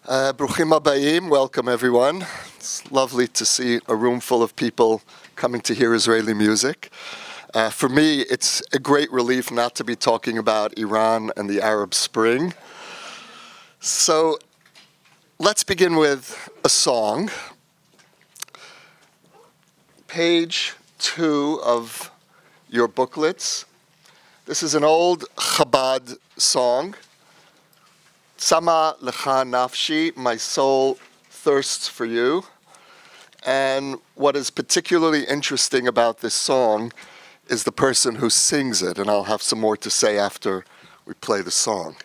Bruchim habayim, welcome everyone. It's lovely to see a room full of people coming to hear Israeli music. For me, it's a great relief not to be talking about Iran and the Arab Spring. So let's begin with a song. Page 2 of your booklets. This is an old Chabad song. Tzama lecha nafshi, my soul thirsts for you. And what is particularly interesting about this song is the person who sings it, and I'll have some more to say after we play the song.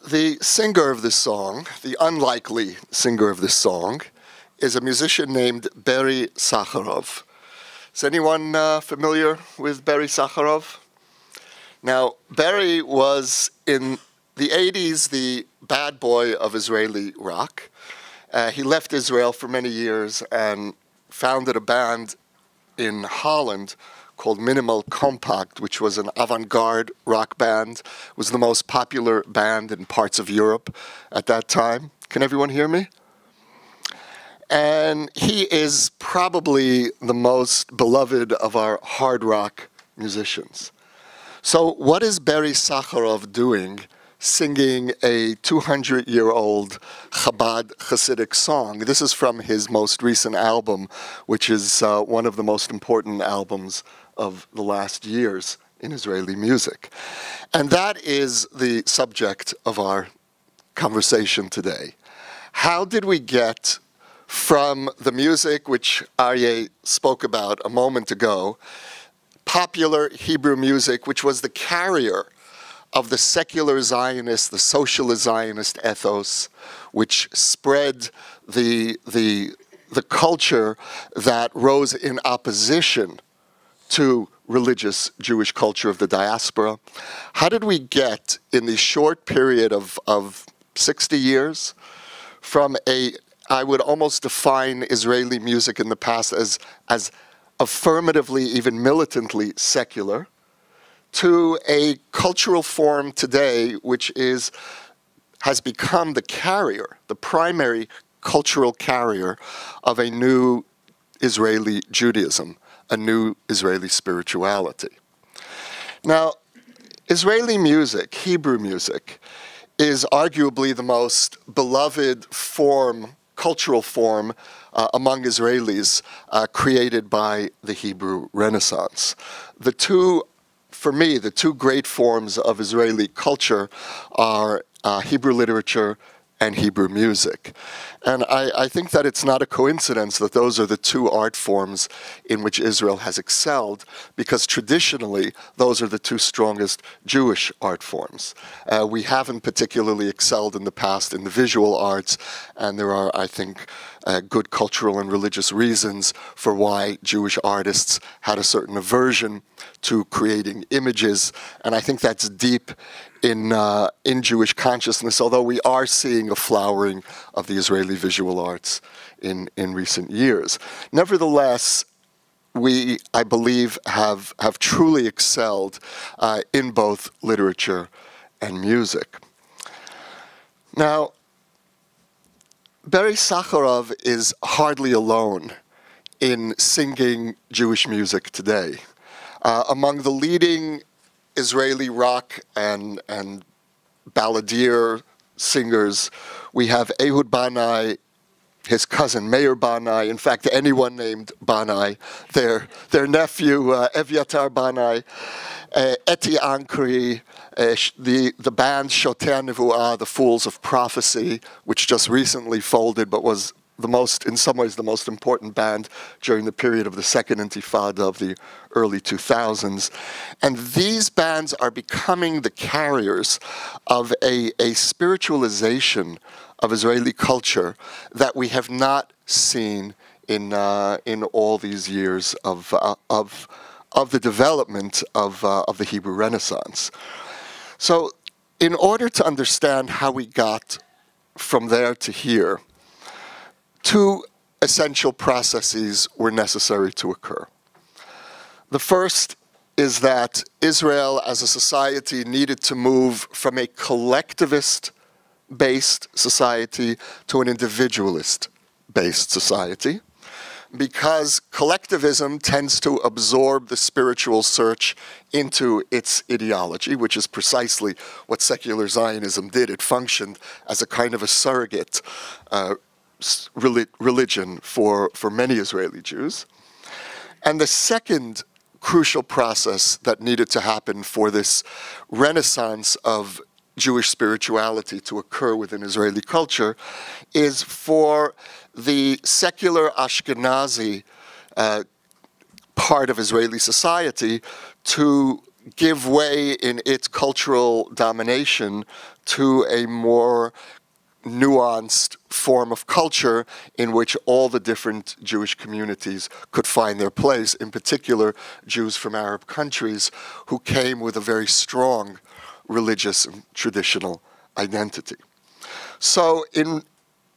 The singer of this song, the unlikely singer of this song, is a musician named Berry Sakharov. Is anyone familiar with Berry Sakharov? Now, Berry was, in the 80s, the bad boy of Israeli rock. He left Israel for many years and founded a band in Holland called Minimal Compact, which was an avant-garde rock band. It was the most popular band in parts of Europe at that time. Can everyone hear me? And he is probably the most beloved of our hard rock musicians. So what is Berry Sakharov doing singing a 200-year-old Chabad Hasidic song? This is from his most recent album, which is one of the most important albums of the last years in Israeli music. And that is the subject of our conversation today. How did we get from the music which Aryeh spoke about a moment ago, popular Hebrew music, which was the carrier of the secular Zionist, the socialist Zionist ethos, which spread the culture that rose in opposition to religious Jewish culture of the diaspora? How did we get, in the short period of 60 years, from I would almost define Israeli music in the past as affirmatively, even militantly secular, to a cultural form today which has become the carrier, the primary cultural carrier of a new Israeli Judaism, a new Israeli spirituality. Now, Israeli music, Hebrew music, is arguably the most beloved form, cultural form among Israelis created by the Hebrew Renaissance. For me, the two great forms of Israeli culture are Hebrew literature and Hebrew music. And I think that it's not a coincidence that those are the two art forms in which Israel has excelled, because traditionally those are the two strongest Jewish art forms. We haven't particularly excelled in the past in the visual arts, and there are, I think, good cultural and religious reasons for why Jewish artists had a certain aversion to creating images, and I think that's deep in Jewish consciousness, although we are seeing a flowering of the Israeli visual arts in recent years. Nevertheless, we, I believe, have truly excelled in both literature and music. Now, Barry Sakharov is hardly alone in singing Jewish music today. Among the leading Israeli rock and balladeer singers, we have Ehud Banai, his cousin Meir Banai, in fact anyone named Banai, their nephew Evyatar Banai, Eti Ankri, the band Shotei Nevuah, the Fools of Prophecy, which just recently folded but was in some ways the most important band during the period of the Second Intifada of the early 2000s. And these bands are becoming the carriers of a spiritualization of Israeli culture that we have not seen in all these years of the development of the Hebrew Renaissance. So in order to understand how we got from there to here, two essential processes were necessary to occur. The first is that Israel as a society needed to move from a collectivist-based society to an individualist-based society, because collectivism tends to absorb the spiritual search into its ideology, which is precisely what secular Zionism did. It functioned as a kind of a surrogate religion for many Israeli Jews. And the second crucial process that needed to happen for this renaissance of Jewish spirituality to occur within Israeli culture is for the secular Ashkenazi part of Israeli society to give way in its cultural domination to a more nuanced form of culture in which all the different Jewish communities could find their place, in particular Jews from Arab countries who came with a very strong religious and traditional identity. So in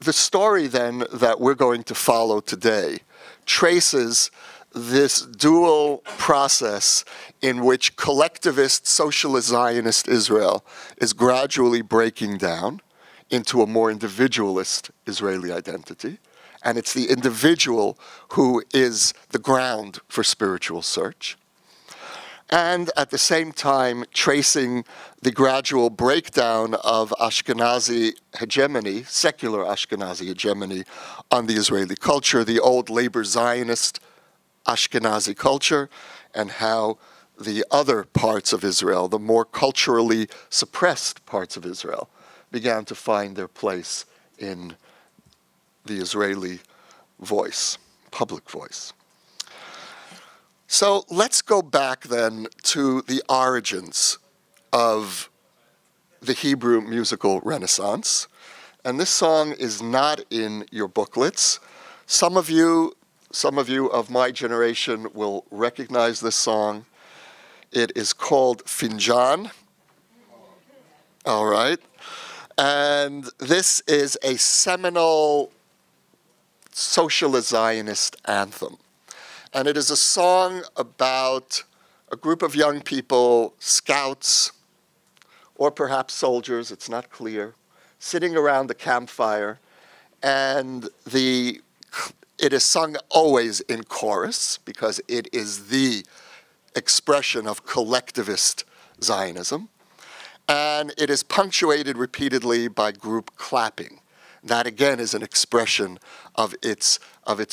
the story then that we're going to follow today traces this dual process in which collectivist socialist Zionist Israel is gradually breaking down into a more individualist Israeli identity, and it's the individual who is the ground for spiritual search, and at the same time tracing the gradual breakdown of Ashkenazi hegemony, secular Ashkenazi hegemony on the Israeli culture, the old labor Zionist Ashkenazi culture, and how the other parts of Israel, the more culturally suppressed parts of Israel, began to find their place in the Israeli voice, public voice. So let's go back then to the origins of the Hebrew musical renaissance. And this song is not in your booklets. Some of you of my generation will recognize this song. It is called Finjan. All right. And this is a seminal socialist Zionist anthem. And it is a song about a group of young people, scouts, or perhaps soldiers, it's not clear, sitting around the campfire, and it is sung always in chorus, because it is the expression of collectivist Zionism. And it is punctuated repeatedly by group clapping. That again is an expression of its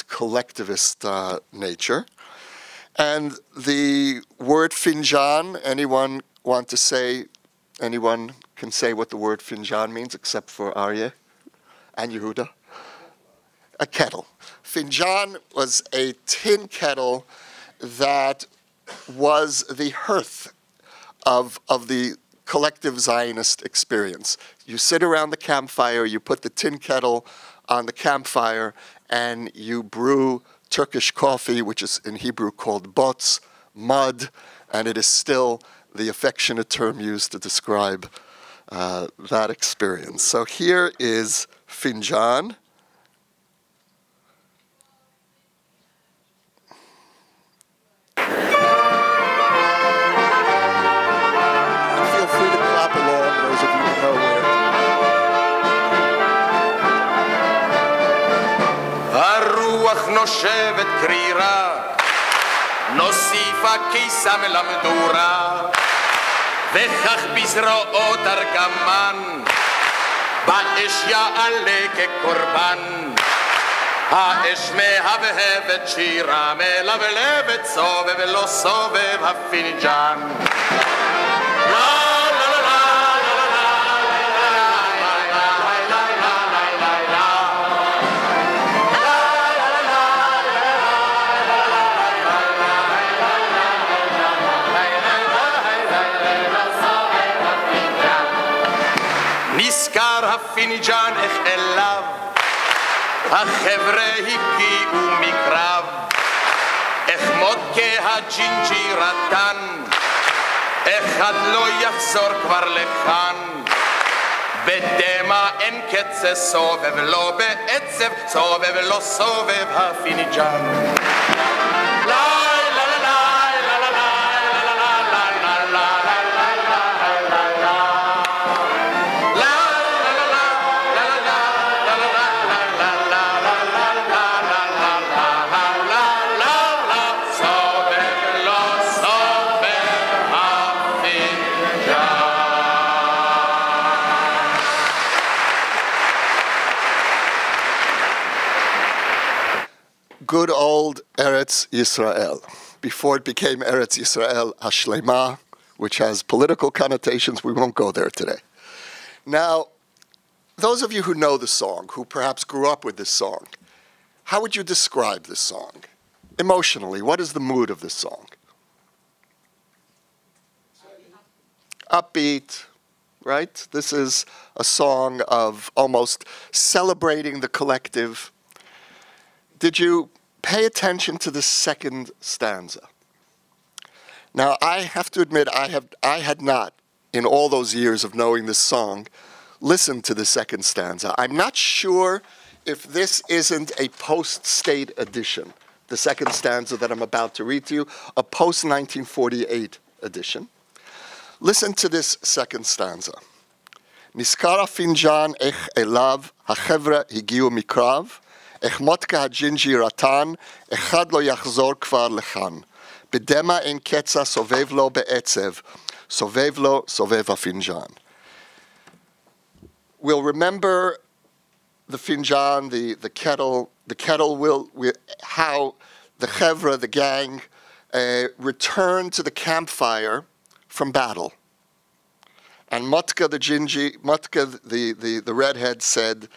collectivist nature. And the word finjan, anyone can say what the word finjan means except for Aryeh? and Yehuda? A kettle. Finjan was a tin kettle that was the hearth of the collective Zionist experience. You sit around the campfire, you put the tin kettle on the campfire, and you brew Turkish coffee, which is in Hebrew called bots, mud, and it is still the affectionate term used to describe that experience. So here is Finjan. Feel free to clap along, those of you who know where. הרוח נושבת קרירה, נוסיפה קיסם למדורה, וכך בזרועות ארגמן, באש יעלה כקורבן. האש מהבהבת שירה, מלבלבת סובב לא סובב הפינג'אן. נזכר הפינג'אן איך אליו החבר'ה הגיעו מקרב, איך מודקה הג'ינג'י רטן, אחד לא יחזור כבר לכאן. בדמע אין קצה סובב לא בעצב, סובב לא סובב הפינג'אן. Good old Eretz Yisrael, before it became Eretz Yisrael Hashlema, which has political connotations. We won't go there today. Now, those of you who know the song, who perhaps grew up with this song, how would you describe this song? Emotionally, what is the mood of this song? Upbeat, right? This is a song of almost celebrating the collective. Did you pay attention to the second stanza? Now, I have to admit, I had not, in all those years of knowing this song, listened to the second stanza. I'm not sure if this isn't a post-state edition, the second stanza that I'm about to read to you, a post-1948 edition. Listen to this second stanza. Niskara finjan ech elav hachevra higiu mikrav, איך מודקה הג'ינג'י רטן, אחד לא יחזור כבר לכאן. בדמע אין קצה סובב לו בעצב, סובב לו סובב הפינג'אן. We'll remember the finjan, the kettle will, how the chevra, the gang, returned to the campfire from battle. And Motka the redhead said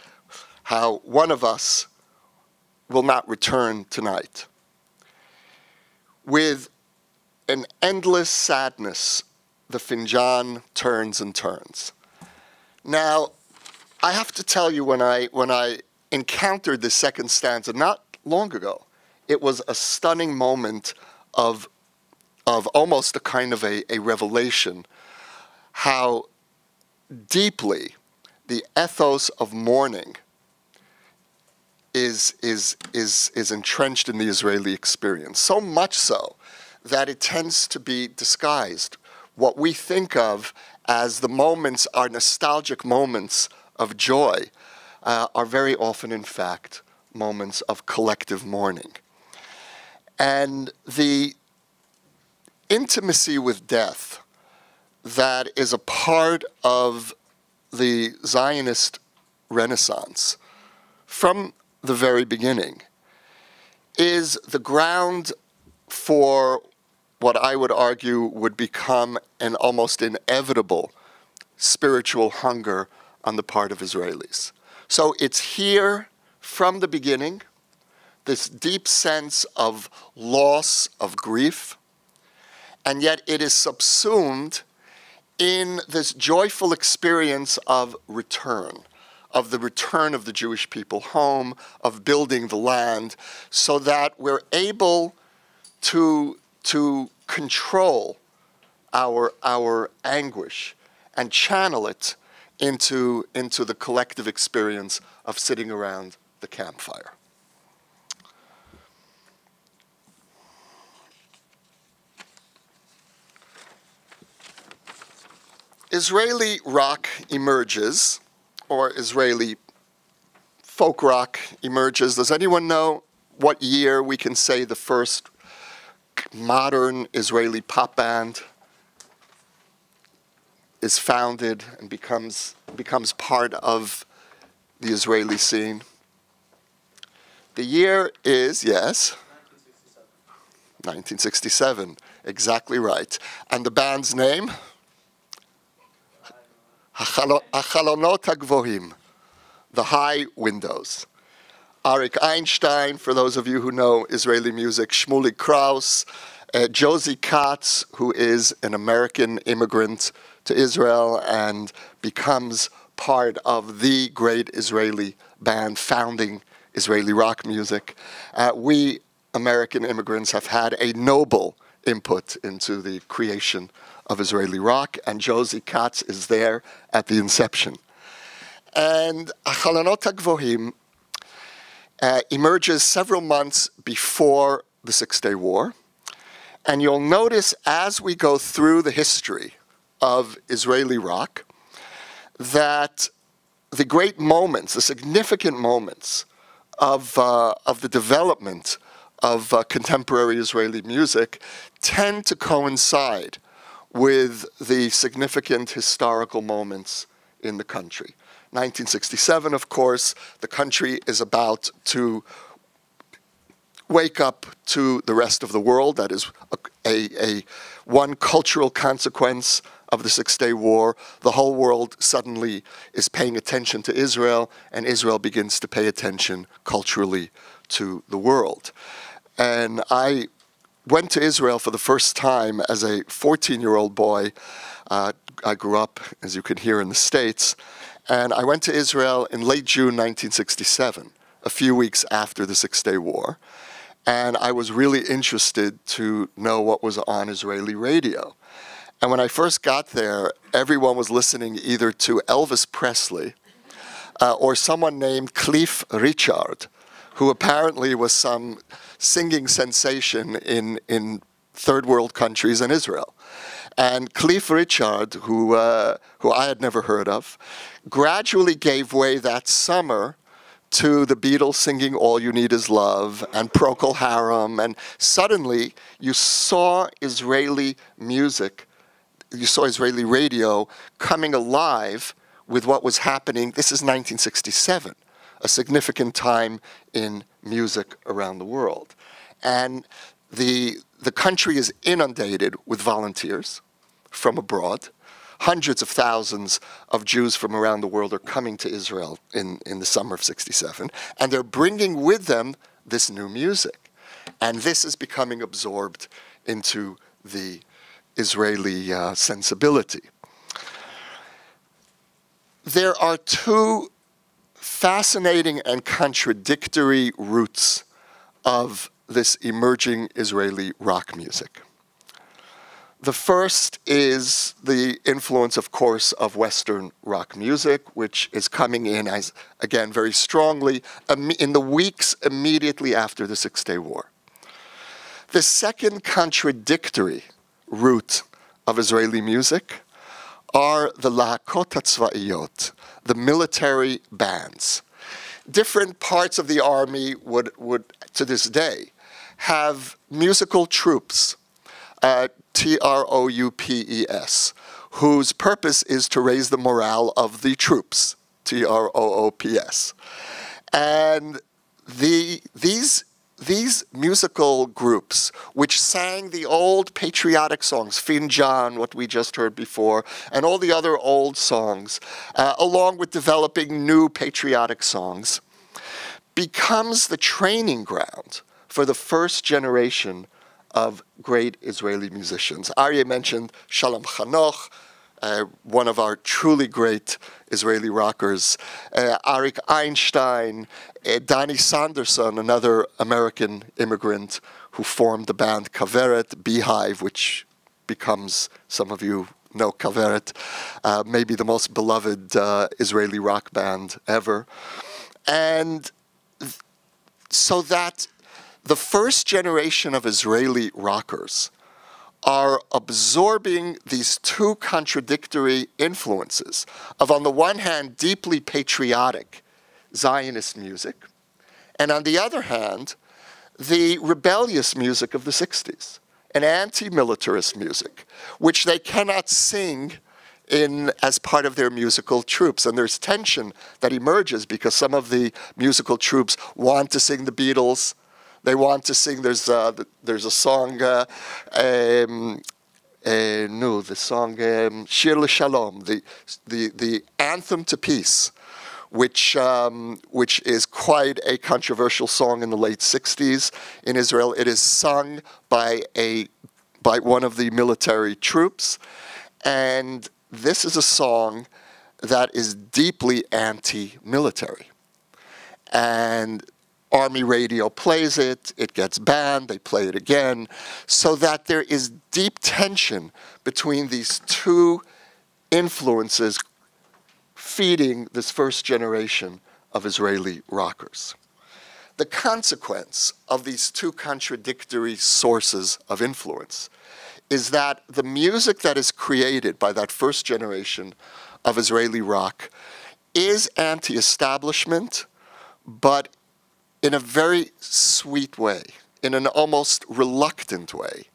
how one of us will not return tonight. With an endless sadness, the finjan turns and turns. Now, I have to tell you, when I encountered the second stanza not long ago, it was a stunning moment of almost a kind of a revelation, how deeply the ethos of mourning is entrenched in the Israeli experience, so much so that it tends to be disguised. What we think of as the moments, our nostalgic moments of joy, are very often, in fact, moments of collective mourning. And the intimacy with death that is a part of the Zionist Renaissance from the very beginning is the ground for what I would argue would become an almost inevitable spiritual hunger on the part of Israelis. So it's here from the beginning, this deep sense of loss, of grief, and yet it is subsumed in this joyful experience of return, of the return of the Jewish people home, of building the land, so that we're able to control our anguish and channel it into the collective experience of sitting around the campfire. Israeli rock emerges, or Israeli folk rock emerges. Does anyone know what year we can say the first modern Israeli pop band is founded and becomes part of the Israeli scene? The year is, yes, 1967. Exactly right. And the band's name? Achalonot HaGvohim, the high windows. Arik Einstein, for those of you who know Israeli music, Shmuley Kraus, Josie Katz, who is an American immigrant to Israel and becomes part of the great Israeli band founding Israeli rock music. We American immigrants have had a noble input into the creation of Israeli rock, and Josie Katz is there at the inception. And Achalonot HaGvohim emerges several months before the Six-Day War. And you'll notice as we go through the history of Israeli rock that the great moments, the significant moments of the development of contemporary Israeli music tend to coincide with the significant historical moments in the country. 1967, of course, the country is about to wake up to the rest of the world. That is one cultural consequence of the Six-Day War. The whole world suddenly is paying attention to Israel, and Israel begins to pay attention culturally to the world. And I went to Israel for the first time as a 14-year-old boy. I grew up, as you can hear, in the States. And I went to Israel in late June 1967, a few weeks after the Six-Day War. And I was really interested to know what was on Israeli radio. And when I first got there, everyone was listening either to Elvis Presley or someone named Cliff Richard, who apparently was some singing sensation in third world countries and Israel. And Cliff Richard, who I had never heard of, gradually gave way that summer to the Beatles singing All You Need Is Love and Procol Harum, and suddenly you saw Israeli music, you saw Israeli radio coming alive with what was happening. This is 1967, a significant time in music around the world. And the country is inundated with volunteers from abroad. Hundreds of thousands of Jews from around the world are coming to Israel in the summer of '67, and they're bringing with them this new music. And this is becoming absorbed into the Israeli sensibility. There are two fascinating and contradictory roots of this emerging Israeli rock music. The first is the influence, of course, of Western rock music, which is coming in, as again, very strongly in the weeks immediately after the Six-Day War. The second contradictory root of Israeli music are the lahakot hatzva'iyot, the military bands. Different parts of the army would to this day, have musical troops, Troupes, whose purpose is to raise the morale of the troops, Troops. And these these musical groups, which sang the old patriotic songs, Finjan, what we just heard before, and all the other old songs, along with developing new patriotic songs, becomes the training ground for the first generation of great Israeli musicians. Aryeh mentioned Shalom Chanoch, one of our truly great Israeli rockers, Arik Einstein, Danny Sanderson, another American immigrant who formed the band Kaveret, Beehive, which becomes, some of you know Kaveret, maybe the most beloved Israeli rock band ever. And so that the first generation of Israeli rockers are absorbing these two contradictory influences of, on the one hand, deeply patriotic Zionist music, and on the other hand, the rebellious music of the 60s, an anti-militarist music, which they cannot sing as part of their musical troops. And there's tension that emerges because some of the musical troops want to sing the Beatles. They want to sing, there's a song, the song Shir L'Shalom, the anthem to peace, which is quite a controversial song in the late 60s in Israel. It is sung by one of the military troops, and this is a song that is deeply anti-military. And Army radio plays it, it gets banned, they play it again, so that there is deep tension between these two influences feeding this first generation of Israeli rockers. The consequence of these two contradictory sources of influence is that the music that is created by that first generation of Israeli rock is anti-establishment, but in a very sweet way, in an almost reluctant way.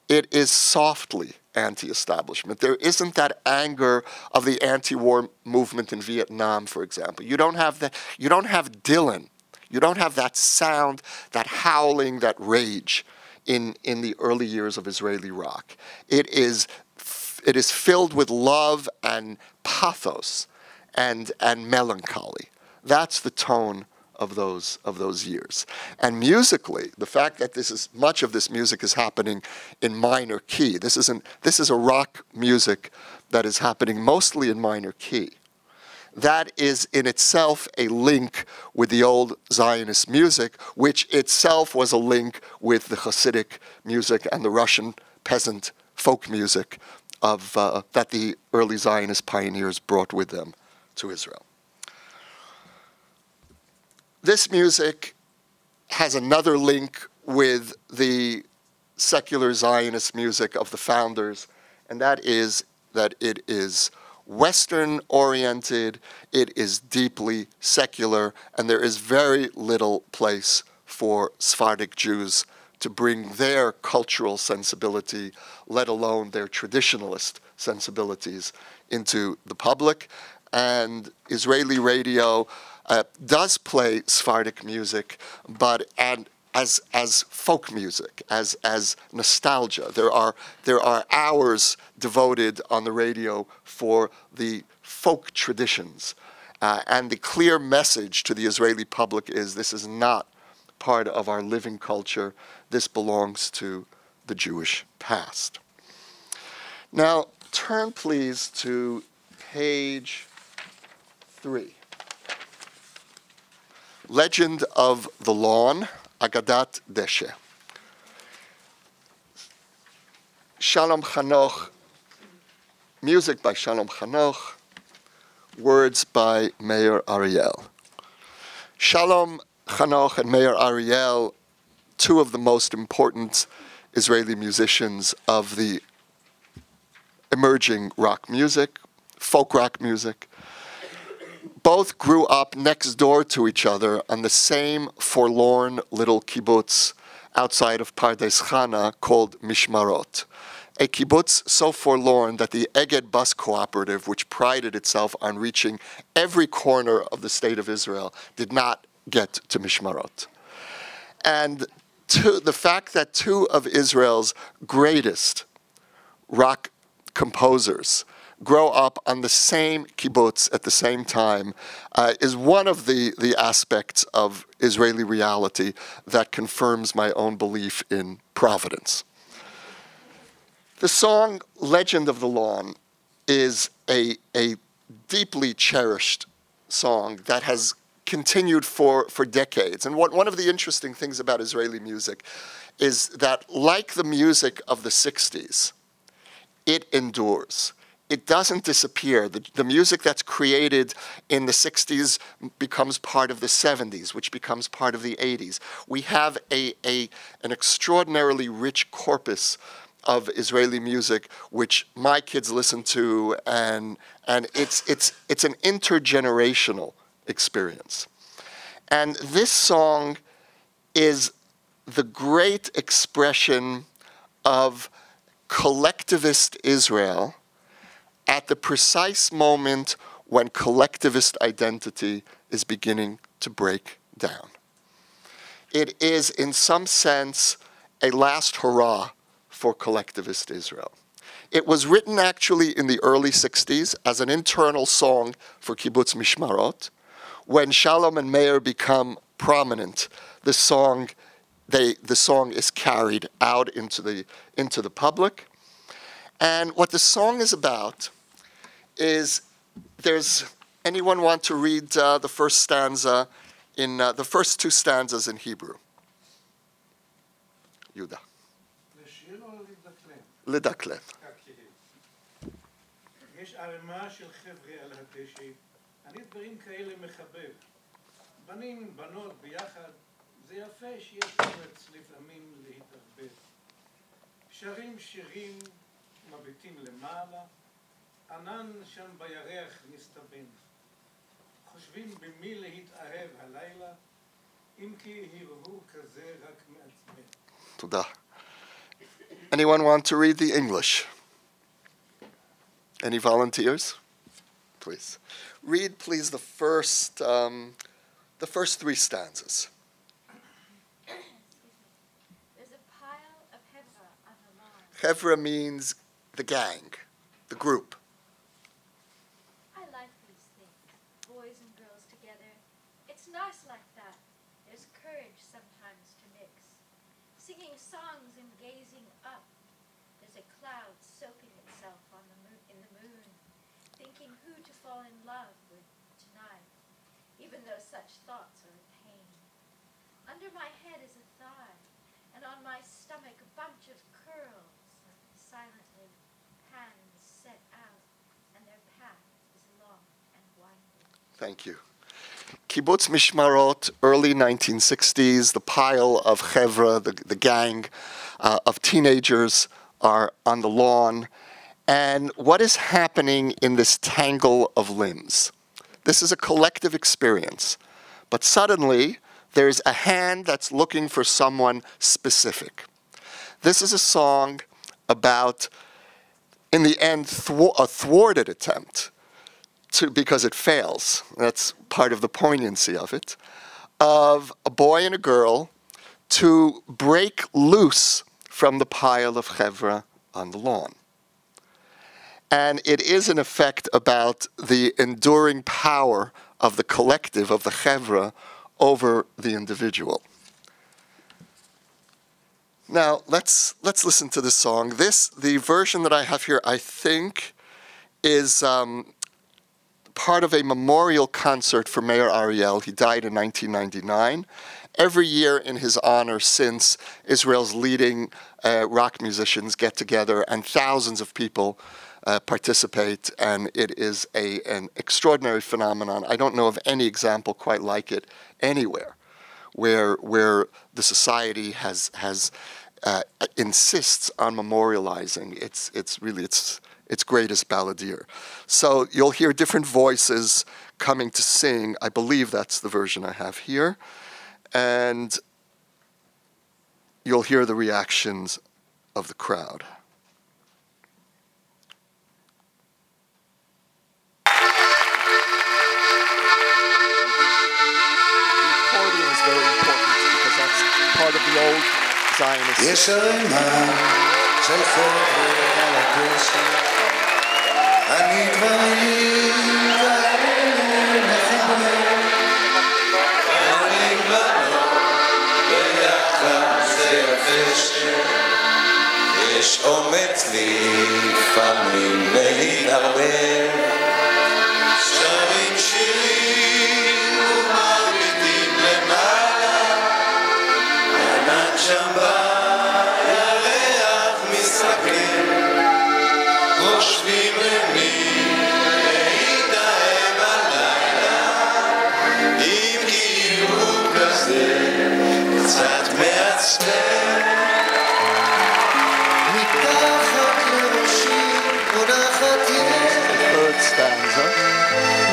It is softly anti-establishment. There isn't that anger of the anti-war movement in Vietnam, for example. You don't have that. You don't have Dylan. You don't have that sound, that howling, that rage in the early years of Israeli rock. It is filled with love and pathos and melancholy. That's the tone of those years. And musically, the fact that much of this music is happening in minor key. This is a rock music that is happening mostly in minor key. That is in itself a link with the old Zionist music, which itself was a link with the Hasidic music and the Russian peasant folk music that the early Zionist pioneers brought with them to Israel. This music has another link with the secular Zionist music of the founders, and that is that it is Western-oriented, it is deeply secular, and there is very little place for Sephardic Jews to bring their cultural sensibility, let alone their traditionalist sensibilities, into the public. And Israeli radio does play Sephardic music, but as folk music, as nostalgia. There are hours devoted on the radio for the folk traditions, and the clear message to the Israeli public is this is not part of our living culture. This belongs to the Jewish past. Now, turn please to page 3. Legend of the Lawn, Agadat Deshe. Shalom Chanoch, music by Shalom Chanoch, words by Meir Ariel. Shalom Chanoch and Meir Ariel, two of the most important Israeli musicians of the emerging rock music, folk rock music, both grew up next door to each other on the same forlorn little kibbutz outside of Pardes Chana called Mishmarot, a kibbutz so forlorn that the Eged Bus Cooperative, which prided itself on reaching every corner of the state of Israel, did not get to Mishmarot. And the fact that two of Israel's greatest rock composers grow up on the same kibbutz at the same time is one of the aspects of Israeli reality that confirms my own belief in providence. The song Legend of the Lawn is a deeply cherished song that has continued for decades. And one of the interesting things about Israeli music is that, like the music of the 60s, it endures. It doesn't disappear. The music that's created in the 60s becomes part of the 70s, which becomes part of the 80s. We have an extraordinarily rich corpus of Israeli music, which my kids listen to, and it's an intergenerational experience. And this song is the great expression of collectivist Israel at the precise moment when collectivist identity is beginning to break down. It is, in some sense, a last hurrah for collectivist Israel. It was written actually in the early 60s as an internal song for Kibbutz Mishmarot. When Shalom and Meir become prominent, the song is carried out into the public. And what the song is about is, anyone want to read the first stanza the first two stanzas in Hebrew? Yuda. לדקלם. יש ערימה של חבר'ה על הדשא, אני דברים כאלה מחבב. בנים, בנות ביחד, זה יפה שיש ארץ לפעמים להתערבב. שרים שירים, מביטים למעלה, ענן שם בירח מסתבן. חושבים במי להתאהב הלילה, אם כי הרהור כזה רק מעצבן. תודה. Anyone want to read the English? Any volunteers? Please. Read, please, the first three stanzas. There's a pile of hevra on the lawn. Hevra means the gang, the group. I like these things, boys and girls together. It's nice like that. There's courage sometimes to mix. Singing songs and gazing up. There's a cloud soaping itself in the moon, thinking who to fall in love with tonight, even though such thoughts are a pain. Under my head is a thigh, and on my stomach a bunch of curls. Silently, hands set out, and their path is long and winding. Thank you. Kibbutz Mishmarot, early 1960s, the pile of chevra, the gang of teenagers are on the lawn. And what is happening in this tangle of limbs? This is a collective experience. But suddenly, there's a hand that's looking for someone specific. This is a song about, in the end, a thwarted attempt, because it fails. That's part of the poignancy of it, of a boy and a girl to break loose from the pile of chevra on the lawn. And it is, in effect, about the enduring power of the collective, of the chevra, over the individual. Now, let's listen to this song. The version that I have here, I think, is part of a memorial concert for Meir Ariel. He died in 1999. Every year in his honor since, Israel's leading rock musicians get together and thousands of people participate, and it is an extraordinary phenomenon. I don't know of any example quite like it anywhere, where the society insists on memorializing its greatest balladeer. So you'll hear different voices coming to sing. I believe that's the version I have here. And you'll hear the reactions of the crowd. The accordion is very important because that's part of the old Zionist. יש ערימה של חבר'ה על הדשא, הנדברים והאלה מחבר, הרים בנות ביחד זה יפה שיש אומץ לפעמים להתערבב, שרים שירים ומרביטים למעלה, ענן שם בירח מסתכל, חושבים למי להתאהב הלילה, אם גיור כזה קצת מעצבן. מתחת לראשי מונחת Third stanza.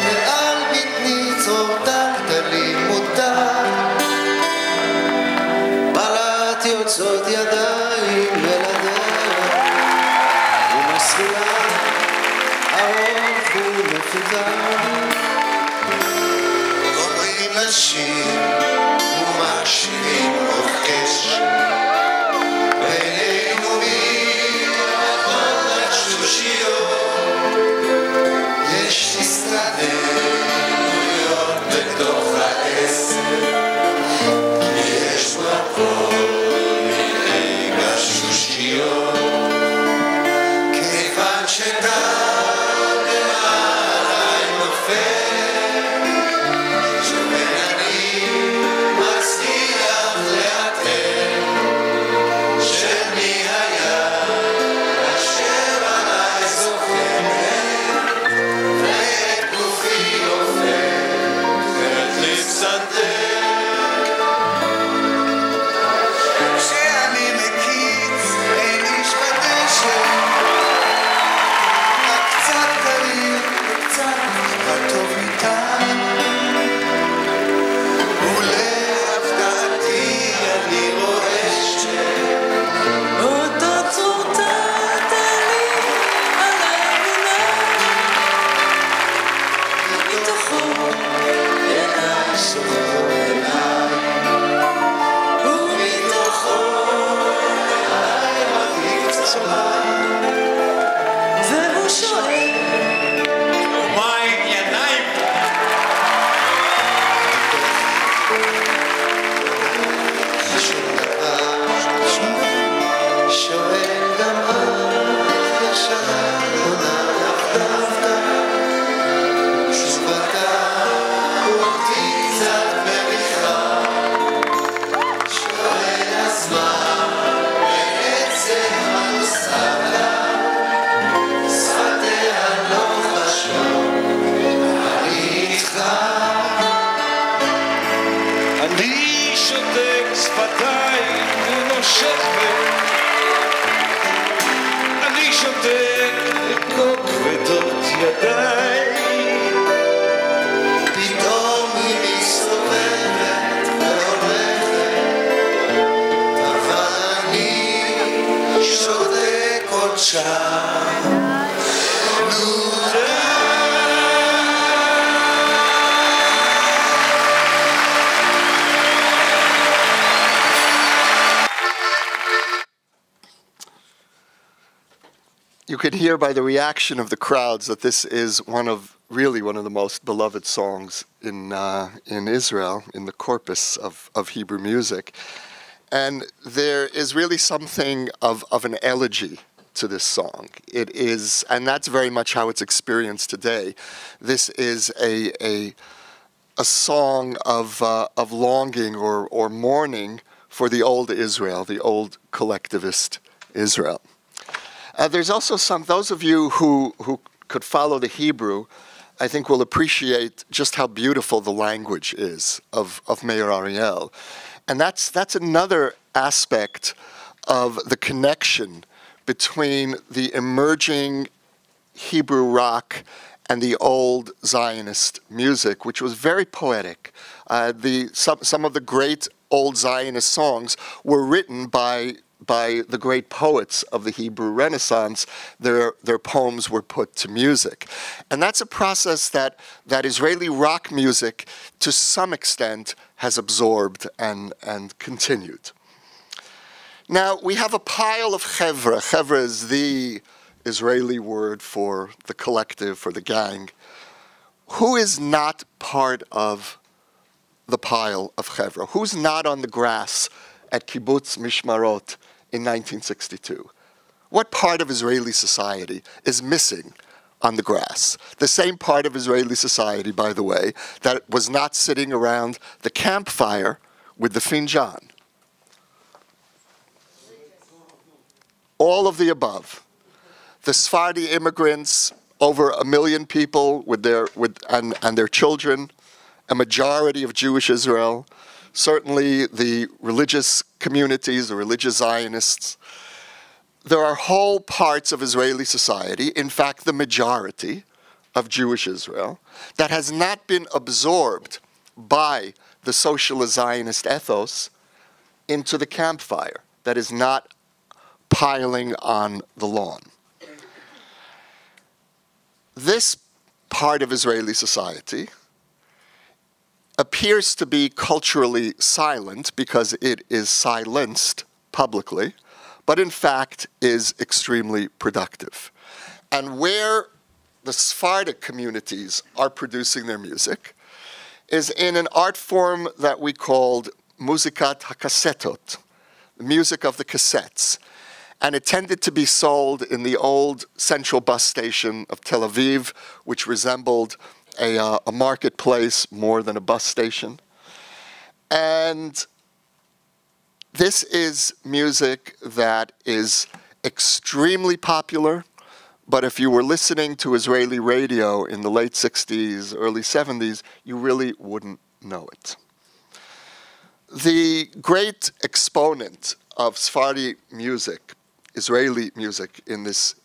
ועל בטני צרור טלטלים מותר, בלט יוצאות ידיים ולדרך, ומסבירה ארוך ומפותח, אומרים לשיר ומקשיבים רוב קשר, בינינו מרחבות התשושיות, יש הסתדרויות בתוך העשר, כי יש מקום מיני גשושיות, כיוון שדם עליי נופל, שבין אני מצליח לאתר, של מי היה אשר עליי זוכרת, ואת גופי הופכת לפסנתר. כשאני מקיץ אין איש בדשא, רק קצת קריר וקצת הטוב ניתן, ולהפתעתי אני רואה שאותה צורטת לי על האמונה, מתוכו עיניי שוכבות אליי, ומתוכו עיניי מרגיש צבא, והוא שואל מה הענייניים? שום דבר, שואל גם את ישר עונה לך דווקא, תשובתה אותי קצת מריחה, שואל אז מה בעצם הנוסף לה, שפתיה לא חשוב, אני איתך. אני שותק שפתיים ונושך אני שותק כה כבדות ידיי, פתאום היא מסתובבת והולכת, אבל אני שותק עוד שעה. נו די. You could hear by the reaction of the crowds that this is really one of the most beloved songs in Israel, in the corpus of Hebrew music. And there is really something of an elegy to this song. It is, and that's very much how it's experienced today. This is a song of longing or mourning for the old Israel, the old collectivist Israel. There's also those of you who could follow the Hebrew, I think will appreciate just how beautiful the language is of Meir Ariel. And that's another aspect of the connection between the emerging Hebrew rock and the old Zionist music, which was very poetic. Some of the great old Zionist songs were written by the great poets of the Hebrew Renaissance. Their poems were put to music. And that's a process that Israeli rock music, to some extent, has absorbed and continued. Now, we have a pile of chevra. Chevra is the Israeli word for the collective, for the gang. Who is not part of the pile of chevra? Who's not on the grass at Kibbutz Mishmarot in 1962? What part of Israeli society is missing on the grass? The same part of Israeli society, by the way, that was not sitting around the campfire with the finjan. All of the above. The Sephardi immigrants, over 1 million people and their children, a majority of Jewish Israel, certainly the religious communities, the religious Zionists. There are whole parts of Israeli society, in fact the majority of Jewish Israel, that has not been absorbed by the socialist Zionist ethos into the campfire, that is not piling on the lawn. This part of Israeli society appears to be culturally silent because it is silenced publicly, but in fact is extremely productive. And where the Sephardic communities are producing their music is in an art form that we called musikat hakassetot, the music of the cassettes. And it tended to be sold in the old central bus station of Tel Aviv, which resembled a marketplace more than a bus station. And this is music that is extremely popular, but if you were listening to Israeli radio in the late 60s, early 70s, you really wouldn't know it. The great exponent of Sephardi music, Israeli music in this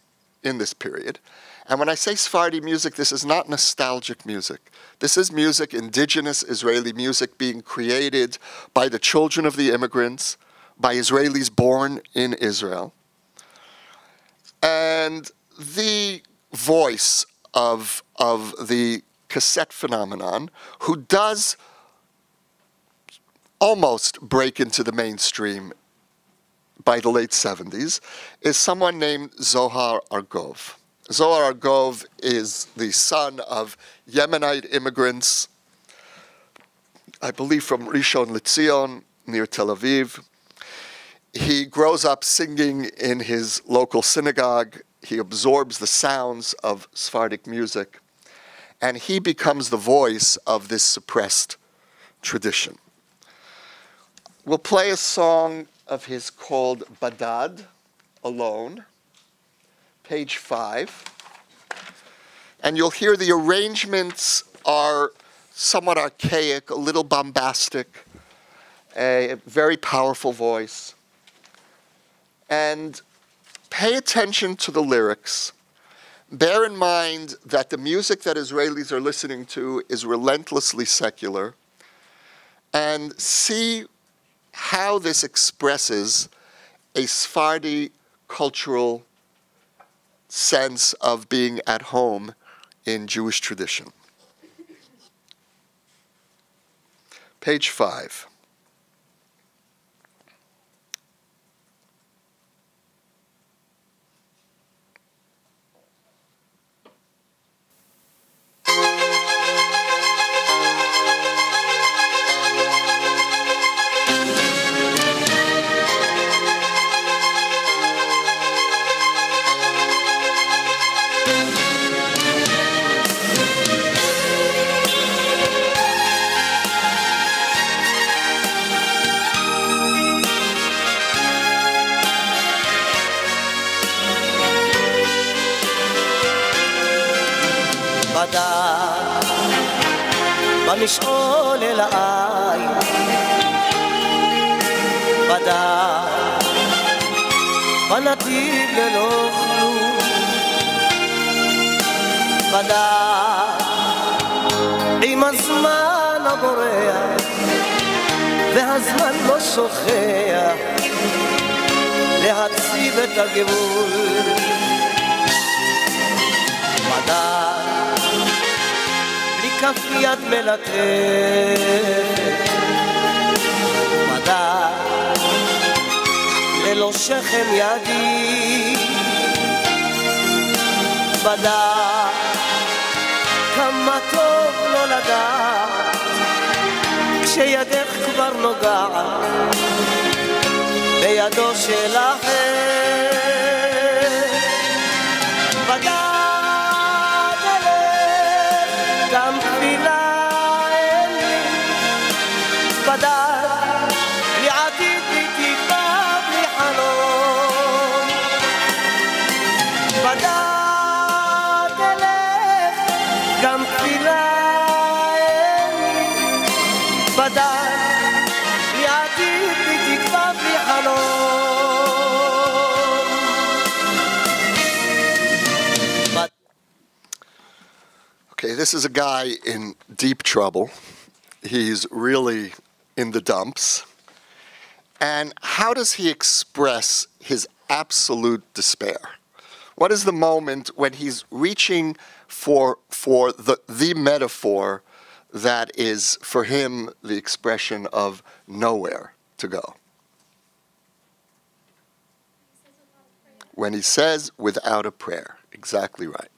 period. And when I say Sephardi music, this is not nostalgic music. This is music, indigenous Israeli music, being created by the children of the immigrants, by Israelis born in Israel. And the voice of the cassette phenomenon, who does almost break into the mainstream by the late 70s, is someone named Zohar Argov. Zohar Argov is the son of Yemenite immigrants, I believe from Rishon LeZion, near Tel Aviv. He grows up singing in his local synagogue. He absorbs the sounds of Sephardic music, and he becomes the voice of this suppressed tradition. We'll play a song of his called Badad, Alone, page 5. And you'll hear the arrangements are somewhat archaic, a little bombastic, a very powerful voice. And pay attention to the lyrics. Bear in mind that the music that Israelis are listening to is relentlessly secular, and see how this expresses a Sephardi cultural sense of being at home in Jewish tradition. Page 5. במשעול אל העין בדד בנתיב ללא כלום בדד עם הזמן הבורח והזמן לא שוכח להציב את הגבול בדד כף יד מלטפת מדע ללא שכם ידי בדק כמה טוב לא לדעת כשידך כבר נוגעת בידו של אחר בדעת אלך גם תפילה אין לי בדעת בלי עתיד בלי תקווה בלי חלום בדעת אלך גם תפילה אין לי בדעת בלי עתיד בלי תקווה בלי חלום Okay, this is a guy in deep trouble. He's really in the dumps. And how does he express his absolute despair? What is the moment when he's reaching for the metaphor that is, for him, the expression of nowhere to go? When he says, without a prayer. Exactly right.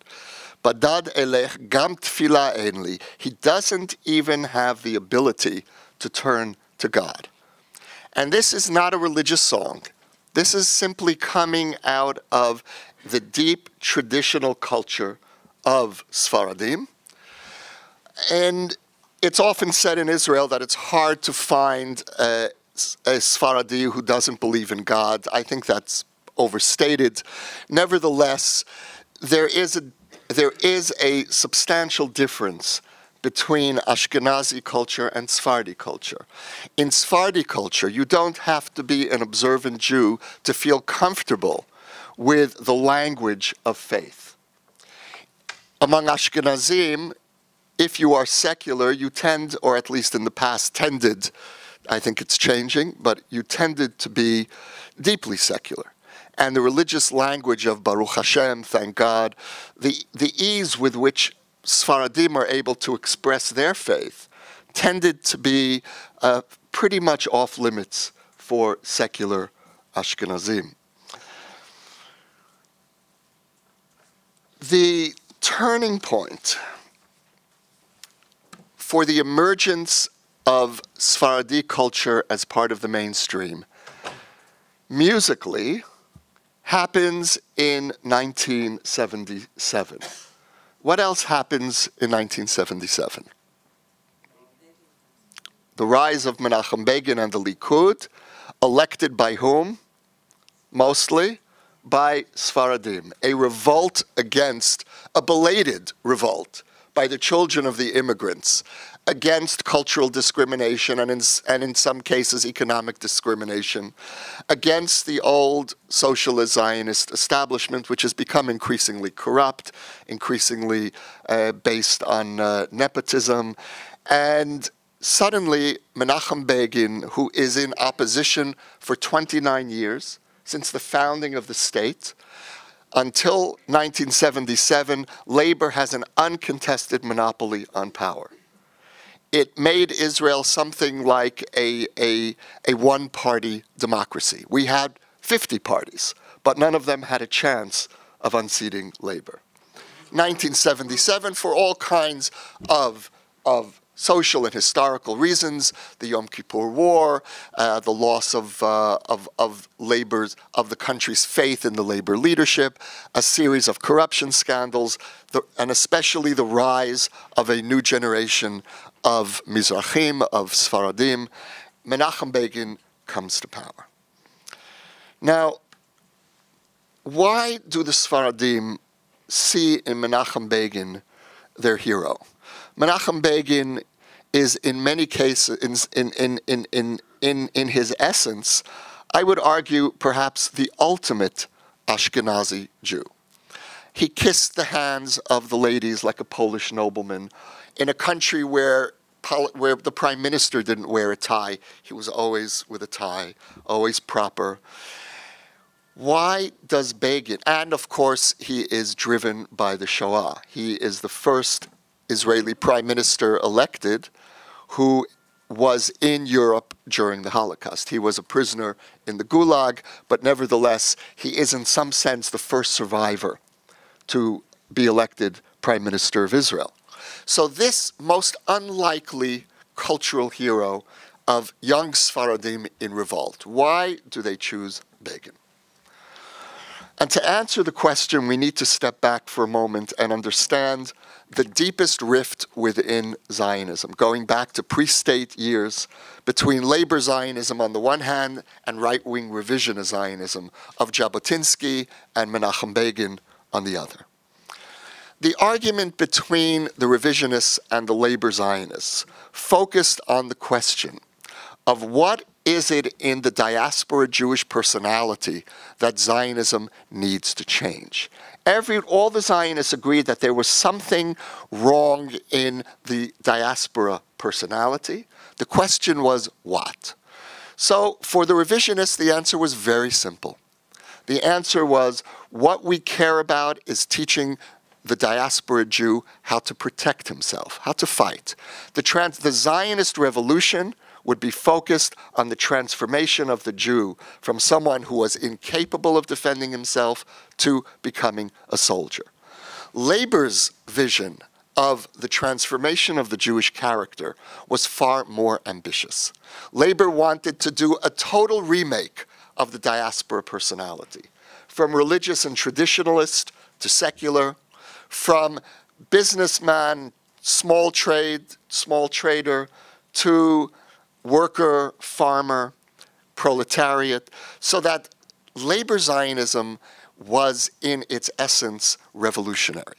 Badad elech gam tefila ein li. He doesn't even have the ability to turn to God. And this is not a religious song. This is simply coming out of the deep traditional culture of Sfaradim. And it's often said in Israel that it's hard to find a Sfaradi who doesn't believe in God. I think that's overstated. Nevertheless, there is a substantial difference between Ashkenazi culture and Sephardi culture. In Sephardi culture, you don't have to be an observant Jew to feel comfortable with the language of faith. Among Ashkenazim, if you are secular, you tend, or at least in the past tended, I think it's changing, but you tended to be deeply secular. And the religious language of Baruch Hashem, thank God, the ease with which Sfaradim are able to express their faith tended to be pretty much off limits for secular Ashkenazim. The turning point for the emergence of Sephardi culture as part of the mainstream, musically, happens in 1977. What else happens in 1977? The rise of Menachem Begin and the Likud, elected by whom? Mostly by Sfaradim. A revolt against, a belated revolt by the children of the immigrants against cultural discrimination and in some cases economic discrimination, against the old socialist Zionist establishment, which has become increasingly corrupt, increasingly based on nepotism. And suddenly Menachem Begin, who is in opposition for 29 years, since the founding of the state, until 1977, labor has an uncontested monopoly on power. It made Israel something like a one-party democracy. We had 50 parties, but none of them had a chance of unseating labor. 1977, for all kinds of social and historical reasons, the Yom Kippur War, the loss of the country's faith in the labor leadership, a series of corruption scandals, and especially the rise of a new generation of Mizrahim, of Sfaradim. Menachem Begin comes to power. Now, why do the Sfaradim see in Menachem Begin their hero? Menachem Begin is in many cases, in his essence, I would argue perhaps the ultimate Ashkenazi Jew. He kissed the hands of the ladies like a Polish nobleman. In a country where the prime minister didn't wear a tie, he was always with a tie, always proper. Why does Begin, and of course he is driven by the Shoah. He is the first Israeli prime minister elected who was in Europe during the Holocaust. He was a prisoner in the Gulag, but nevertheless, he is in some sense the first survivor to be elected Prime Minister of Israel. So this most unlikely cultural hero of young Sfaradim in revolt, why do they choose Begin? And to answer the question, we need to step back for a moment and understand the deepest rift within Zionism, going back to pre-state years between labor Zionism on the one hand and right-wing revisionist Zionism of Jabotinsky and Menachem Begin on the other. The argument between the revisionists and the labor Zionists focused on the question of what is it in the diaspora Jewish personality that Zionism needs to change. All the Zionists agreed that there was something wrong in the diaspora personality. The question was what? So for the revisionists, the answer was very simple. The answer was what we care about is teaching the diaspora Jew how to protect himself, how to fight. The Zionist revolution would be focused on the transformation of the Jew from someone who was incapable of defending himself to becoming a soldier. Labor's vision of the transformation of the Jewish character was far more ambitious. Labor wanted to do a total remake of the diaspora personality, from religious and traditionalist to secular, from businessman, small trader, to worker, farmer, proletariat, so that labor Zionism was in its essence revolutionary.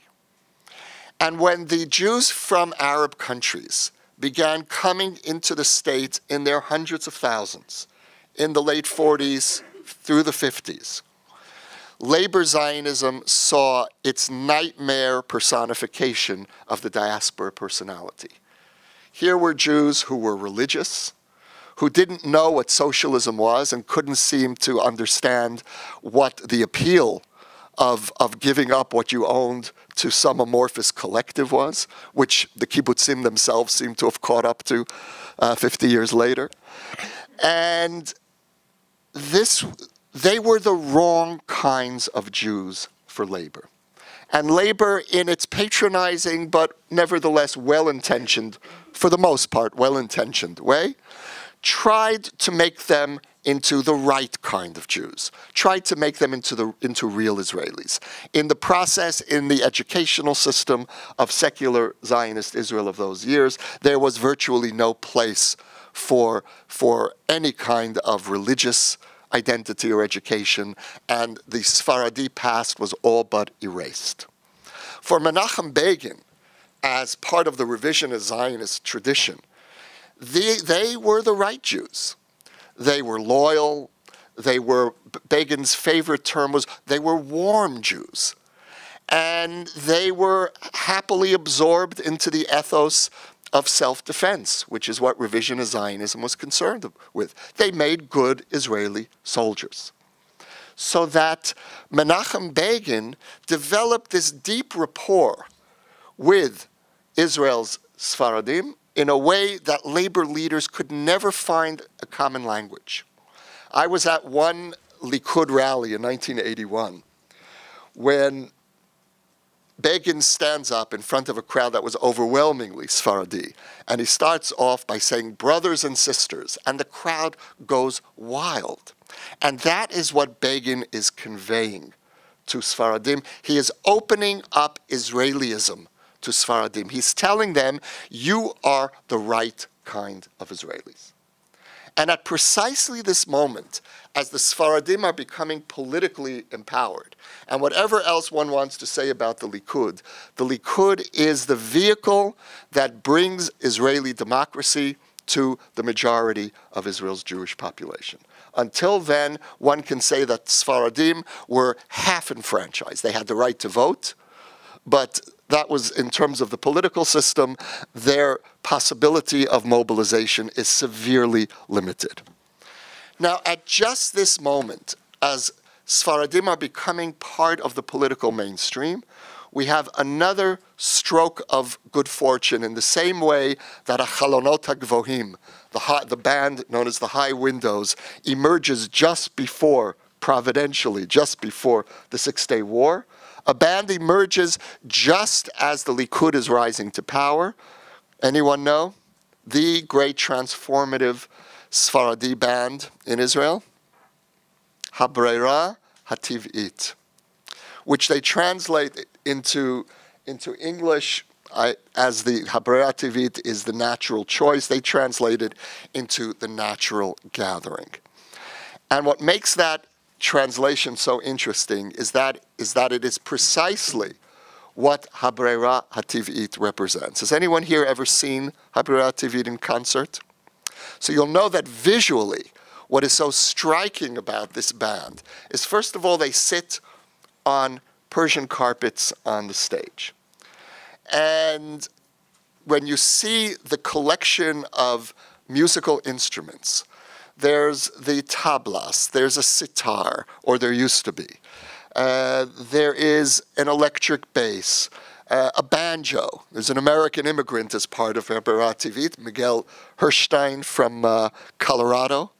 And when the Jews from Arab countries began coming into the States in their hundreds of thousands in the late 40s through the 50s, labor Zionism saw its nightmare personification of the diaspora personality. Here were Jews who were religious, who didn't know what socialism was and couldn't seem to understand what the appeal of giving up what you owned to some amorphous collective was, which the kibbutzim themselves seem to have caught up to 50 years later. And they were the wrong kinds of Jews for labor. And labor, in its patronizing but nevertheless well-intentioned, for the most part well-intentioned way, tried to make them into the right kind of Jews, tried to make them into real Israelis. In the process, in the educational system of secular Zionist Israel of those years, there was virtually no place for any kind of religious identity or education, and the Sephardi past was all but erased. For Menachem Begin, as part of the revisionist Zionist tradition, they were the right Jews. They were loyal. Begin's favorite term was, they were warm Jews. And they were happily absorbed into the ethos of self-defense, which is what revisionist Zionism was concerned with. They made good Israeli soldiers. So that Menachem Begin developed this deep rapport with Israel's Sfaradim in a way that labor leaders could never find a common language. I was at one Likud rally in 1981 when Begin stands up in front of a crowd that was overwhelmingly Sephardi, and he starts off by saying, brothers and sisters, and the crowd goes wild. And that is what Begin is conveying to Sfaradim. He is opening up Israelism to Sfaradim. He's telling them, you are the right kind of Israelis. And at precisely this moment, as the Sfaradim are becoming politically empowered, and whatever else one wants to say about the Likud is the vehicle that brings Israeli democracy to the majority of Israel's Jewish population. Until then, one can say that Sfaradim were half enfranchised. They had the right to vote, but that was, in terms of the political system, their possibility of mobilization is severely limited. Now, at just this moment, as Sfaradim are becoming part of the political mainstream, we have another stroke of good fortune in the same way that a Chalonot HaGvohim, the band known as the High Windows, emerges just before, providentially, just before the Six-Day War. A band emerges just as the Likud is rising to power. Anyone know? The great transformative Sfaradi band in Israel? Habreira Hativ'it, which they translate into English as the Habreira Hativ'it is the natural choice. They translate it into the natural gathering. And what makes that translation so interesting is that it is precisely what Habreira Hativ'it represents. Has anyone here ever seen Habreira Hativ'it in concert? So you'll know that visually, what is so striking about this band is, first of all, they sit on Persian carpets on the stage. And when you see the collection of musical instruments, there's the tablas, there's a sitar, or there used to be. There is an electric bass, a banjo. There's an American immigrant as part of Habreira Hativ'it, Miguel Herstein from Colorado.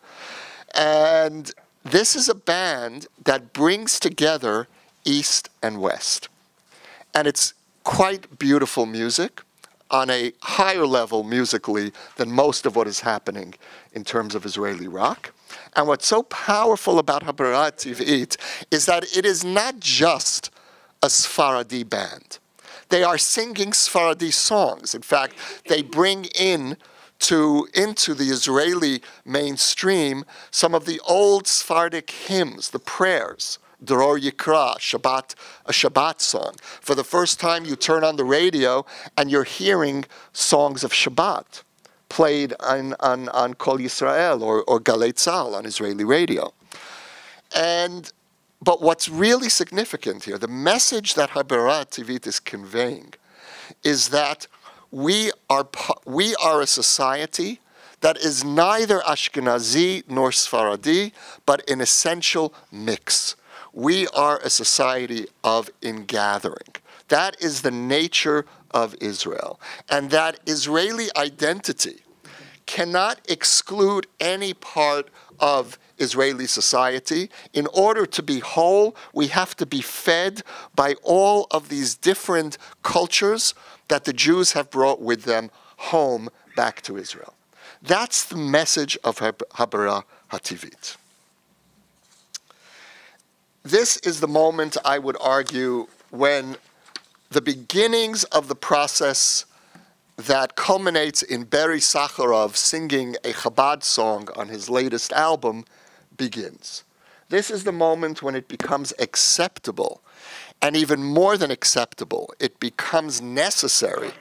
And this is a band that brings together East and West. And it's quite beautiful music on a higher level musically than most of what is happening in terms of Israeli rock. And what's so powerful about Habreira Hativ'it is that it is not just a Sfaradi band. They are singing Sfaradi songs. In fact, they bring into the Israeli mainstream some of the old Sephardic hymns, the prayers, Dror Yikra, Shabbat, a Shabbat song. For the first time, you turn on the radio and you're hearing songs of Shabbat played on Kol Yisrael or Galei Tzahal on Israeli radio. But what's really significant here, the message that Habreira Hativ'it is conveying, is that we are a society that is neither Ashkenazi nor Sfaradi, but an essential mix. We are a society of ingathering. That is the nature of Israel. And that Israeli identity cannot exclude any part of Israeli society. In order to be whole, we have to be fed by all of these different cultures that the Jews have brought with them home back to Israel. That's the message of Habreira Hativ'it. This is the moment, I would argue, when the beginnings of the process that culminates in Barry Sakharov singing a Chabad song on his latest album begins. This is the moment when it becomes acceptable, and even more than acceptable, it becomes necessary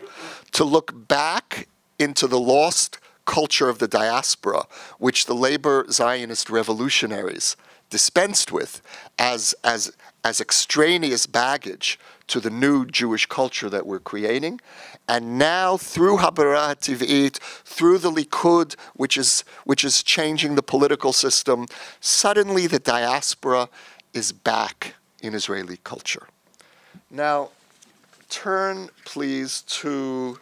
to look back into the lost culture of the diaspora, which the labor Zionist revolutionaries dispensed with as extraneous baggage to the new Jewish culture that we're creating. And now, through Habreira Hativ'it, through the Likud, which is changing the political system, suddenly the diaspora is back in Israeli culture. Now, turn please to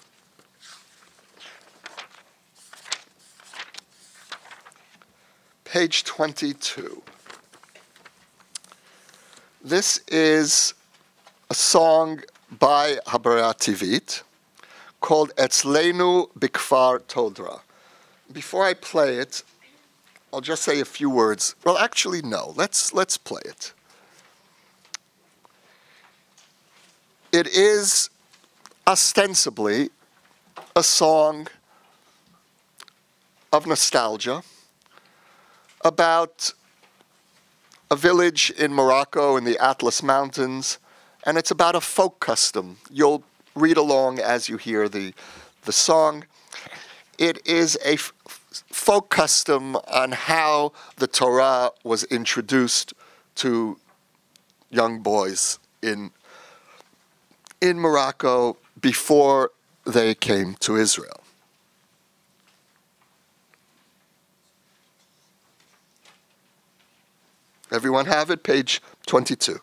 page 22. This is a song by Habreira Hativ'it called Etzleinu B'Kfar Todra. Before I play it, I'll just say a few words. Well, actually, no. Let's play it. It is ostensibly a song of nostalgia about a village in Morocco in the Atlas Mountains, and it's about a folk custom. You'll read along as you hear the song. It is a folk custom on how the Torah was introduced to young boys in Morocco before they came to Israel. Everyone have it? Page 22.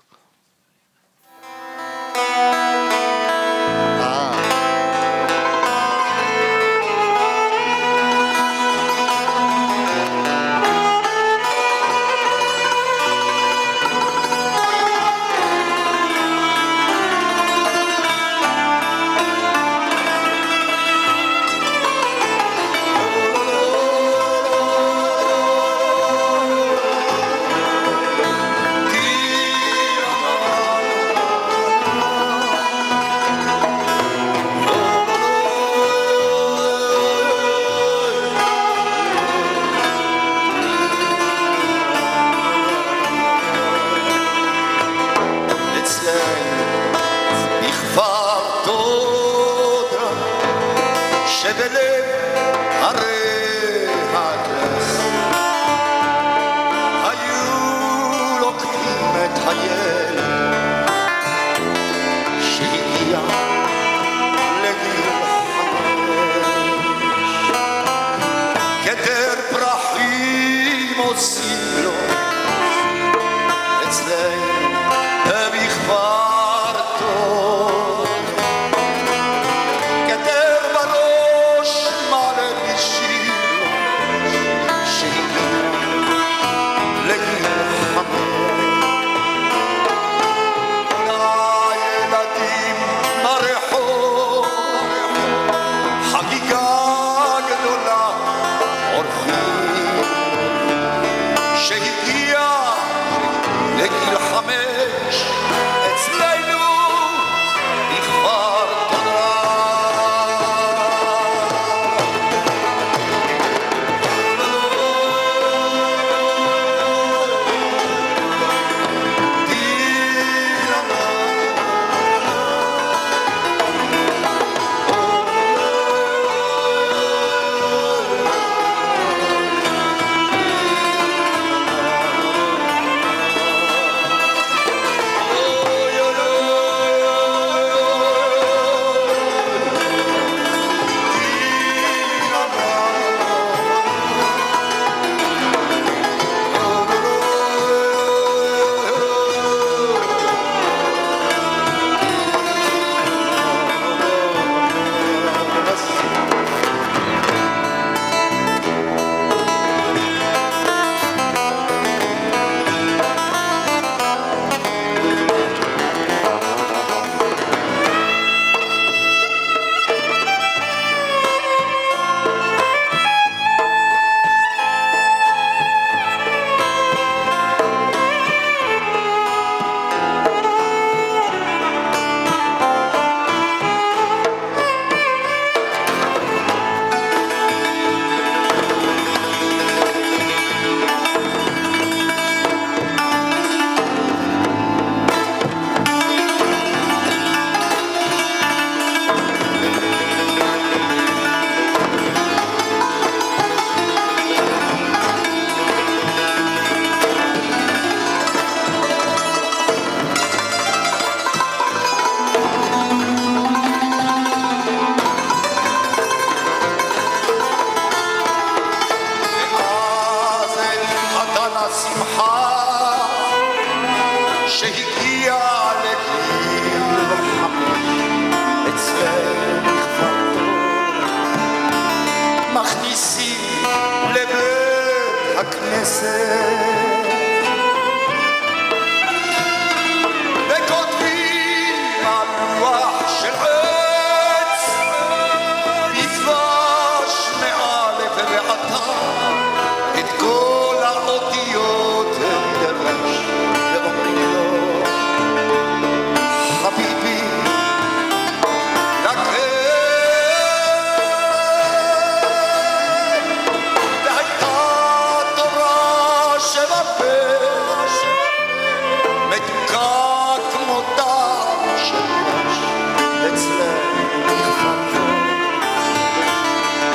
הרי הדרך היו לוקחים את הילד שהגיע לגיל 5 כתר פרחים עושים לו אצלנו במכפר טוב כתר בראש מלבישים לו שהגיע לגיל 5 כל הילדים ברחוב חגיגה גדולה אורחים שהגיע לגיל 5 אצלנו בכפר תודה שהגיע לגיל 5 אצלנו בכפר מכניסים לבית הכנסת וכותבים על לוח של עץ בדבש מאלף ועד תו את כל האותיות דבש ואומרים לו חביבי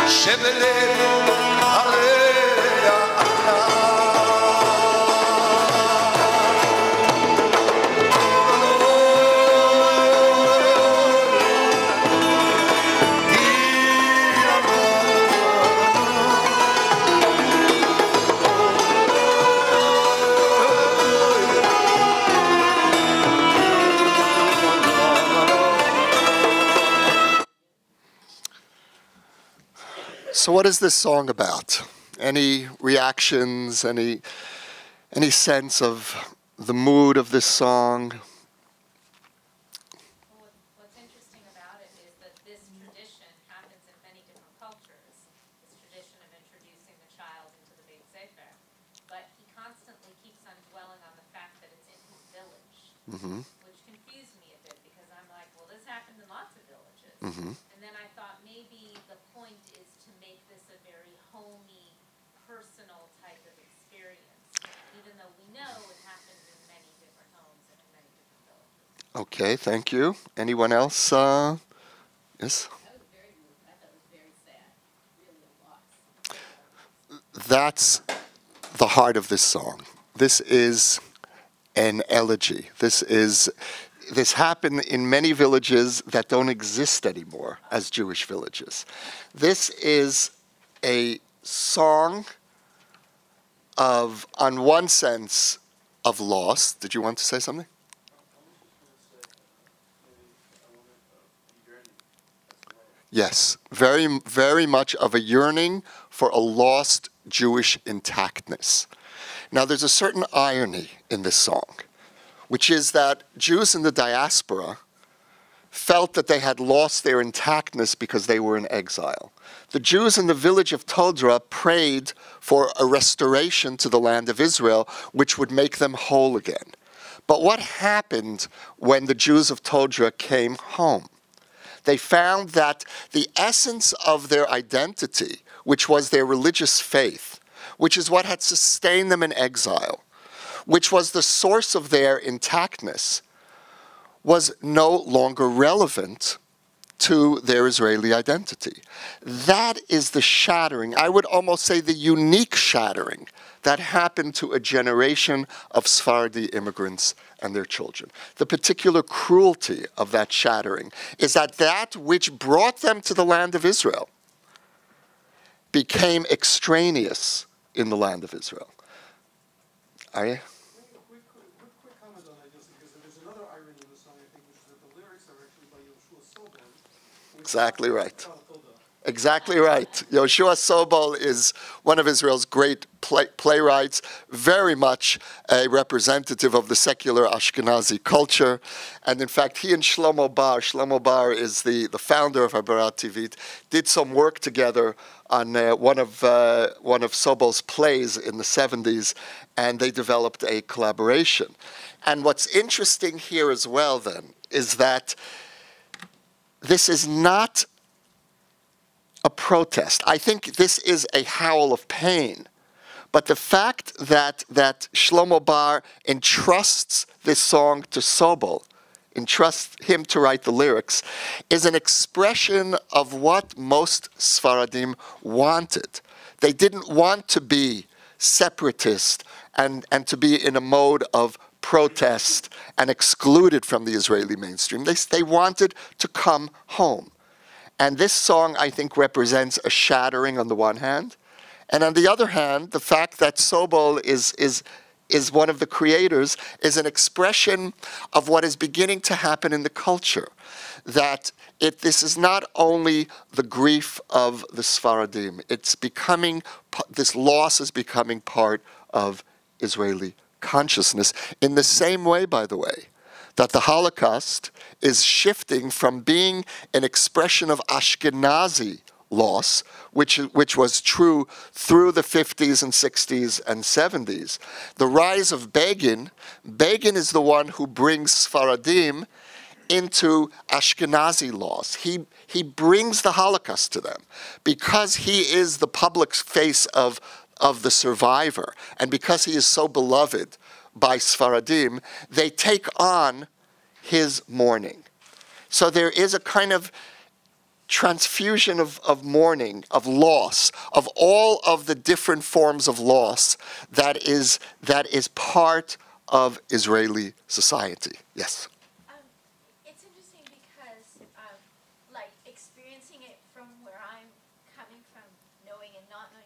שבלב הרי הענן So what is this song about? Any reactions, any sense of the mood of this song? Well, what's interesting about it is that this tradition happens in many different cultures, this tradition of introducing the child into the Beit Sefer. But he constantly keeps on dwelling on the fact that it's in his village, which confused me a bit because I'm like, well, this happened in lots of villages. And then I thought maybe the point is to make this a very homey, personal type of experience, even though we know it happens in many different homes and in many different villages. Okay, thank you. Anyone else? Yes? I was very moved. I thought it was very sad. that's the heart of this song. This is an elegy. This happened in many villages that don't exist anymore as Jewish villages. This is a song of, on one sense, of loss. Did you want to say something? Yes, very, very much of a yearning for a lost Jewish intactness. Now, there's a certain irony in this song, which is that Jews in the diaspora felt that they had lost their intactness because they were in exile. The Jews in the village of Todra prayed for a restoration to the land of Israel, which would make them whole again. But what happened when the Jews of Todra came home? They found that the essence of their identity, which was their religious faith, which is what had sustained them in exile, which was the source of their intactness, was no longer relevant to their Israeli identity. That is the shattering, I would almost say the unique shattering, that happened to a generation of Sephardi immigrants and their children. The particular cruelty of that shattering is that that which brought them to the land of Israel became extraneous in the land of Israel. Are you? Quick comment on that, Yossi, because there's another irony in the song, I think, which is that the lyrics are actually by Yoshua Sobel. Exactly right. Exactly right. Yoshua Sobol is one of Israel's great playwrights, very much a representative of the secular Ashkenazi culture. And in fact, he and Shlomo Bar is the founder of Habarat TV, did some work together on one of Sobol's plays in the 70s, and they developed a collaboration. And what's interesting here as well, then, is that this is not a protest. I think this is a howl of pain. But the fact that Shlomo Bar entrusts this song to Sobol, entrusts him to write the lyrics, is an expression of what most Sfaradim wanted. They didn't want to be separatist and to be in a mode of protest and excluded from the Israeli mainstream. They wanted to come home. And this song, I think, represents a shattering on the one hand. And on the other hand, the fact that Sobol is one of the creators is an expression of what is beginning to happen in the culture. That this is not only the grief of the Sfaradim, it's becoming, this loss is becoming part of Israeli consciousness. In the same way, by the way, that the Holocaust is shifting from being an expression of Ashkenazi loss, which was true through the 50s and 60s and 70s. The rise of Begin is the one who brings Sfaradim into Ashkenazi loss. He brings the Holocaust to them because he is the public face of the survivor, and because he is so beloved by Sfaradim, they take on his mourning. So there is a kind of transfusion of mourning, of loss, of all of the different forms of loss that is part of Israeli society. Yes? It's interesting because, like, experiencing it from where I'm coming from, knowing and not knowing.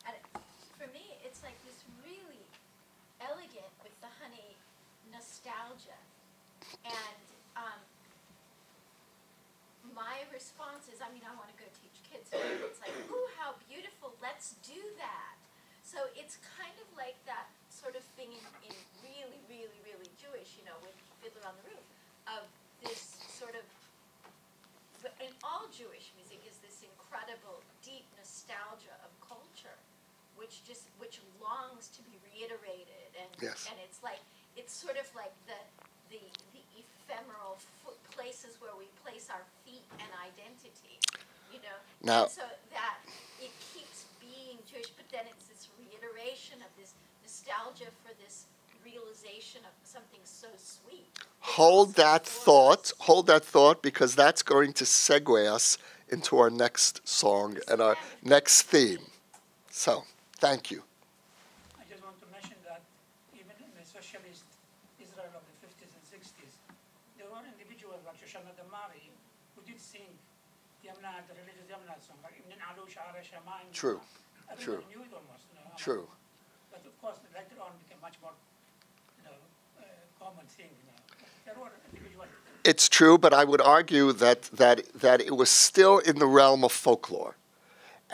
And for me, it's like this really elegant, with the honey, nostalgia. And my response is, I mean, I want to go teach kids. It's like, ooh, how beautiful, let's do that. So it's kind of like that sort of thing in really, really, really Jewish, you know, with Fiddler on the Roof, of this sort of, but in all Jewish music is this incredible, deep nostalgia of culture, which longs to be reiterated, and Yes. and it's sort of like the ephemeral places where we place our feet and identity, you know. Now, and so that it keeps being Jewish, but then it's this reiteration of this nostalgia for this realization of something so sweet. hold that thought, because that's going to segue us into our next song and our next theme. So, Thank you. I just want to mention that even in the socialist Israel of the 50s and 60s, there were individuals like Shoshana Damari who did sing Yamna, the religious Yamna song, like Ibn Alu Sha'ara Shamayim. True. Everyone knew it almost. You know, True. But of course, later on became much more, common thing. There were individuals. It's true, but I would argue that it was still in the realm of folklore.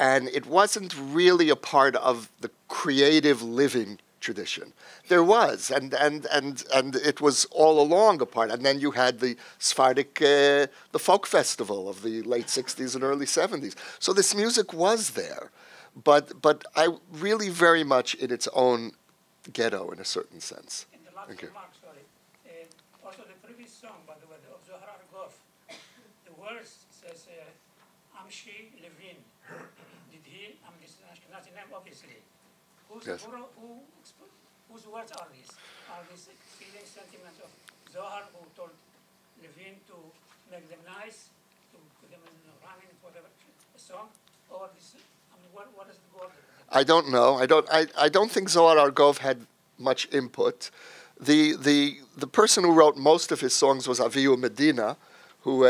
And it wasn't really a part of the creative living tradition. There was, and it was all along a part. And then you had the Sephardic, the folk festival of the late 60s and early 70s. So this music was there, but I really very much in its own ghetto in a certain sense. In the last Thank you. remark, sorry. Also the previous song, by the way, of Zohar Argov, the verse says, Amshi Levin. Did he? This is an Ashkenazi name, obviously. Yes. Whose words are these? Are these feeling sentiments of Zohar, who told Levin to make them nice, to put them in running, whatever, a song? Or this, what is the goal? I don't know. I don't think Zohar Argov had much input. The person who wrote most of his songs was Avihu Medina, who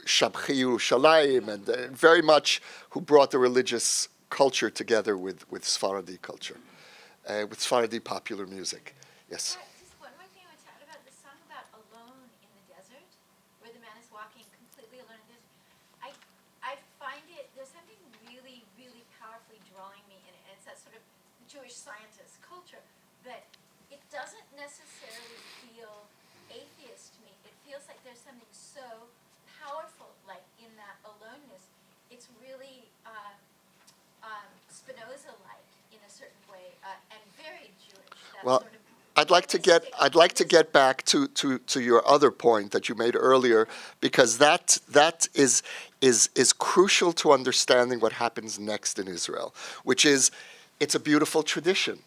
Shabchi Yerushalayim, and very much who brought the religious culture together with Sephardi culture, with Sephardi popular music. Yes. Just one more thing I want to talk about, the song about Alone in the Desert, where the man is walking completely alone in the desert. I find it, there's something really, really powerfully drawing me in it, and it's that sort of Jewish scientist culture, but it doesn't necessarily feel atheist to me. It feels like there's something so powerful, like in that aloneness. It's really Spinoza-like in a certain way, and very Jewish. That Well, sort of I'd like to get back to your other point that you made earlier, because that is crucial to understanding what happens next in Israel, which is it's a beautiful tradition,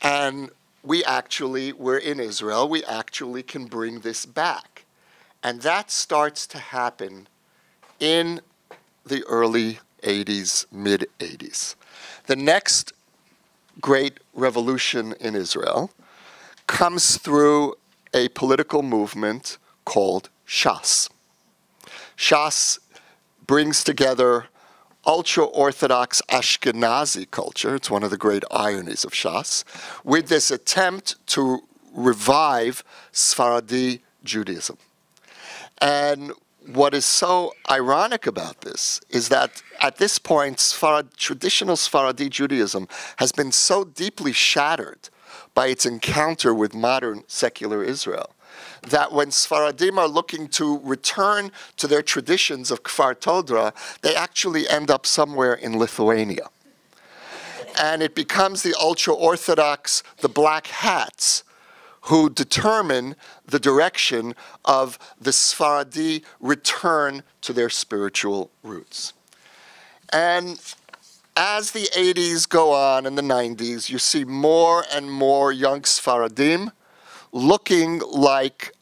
and we're in Israel. We actually can bring this back, and that starts to happen in the early 80s, mid 80s. The next great revolution in Israel comes through a political movement called Shas. Shas brings together ultra-Orthodox Ashkenazi culture, it's one of the great ironies of Shas, with this attempt to revive Sephardi Judaism. And what is so ironic about this is that at this point, traditional Sephardi Judaism has been so deeply shattered by its encounter with modern secular Israel that when Sfaradim are looking to return to their traditions of Kfar Todra, they actually end up somewhere in Lithuania. And it becomes the ultra-Orthodox, the black hats, who determine the direction of the Sephardi return to their spiritual roots. And as the 80s go on and the 90s, you see more and more young Sephardim looking like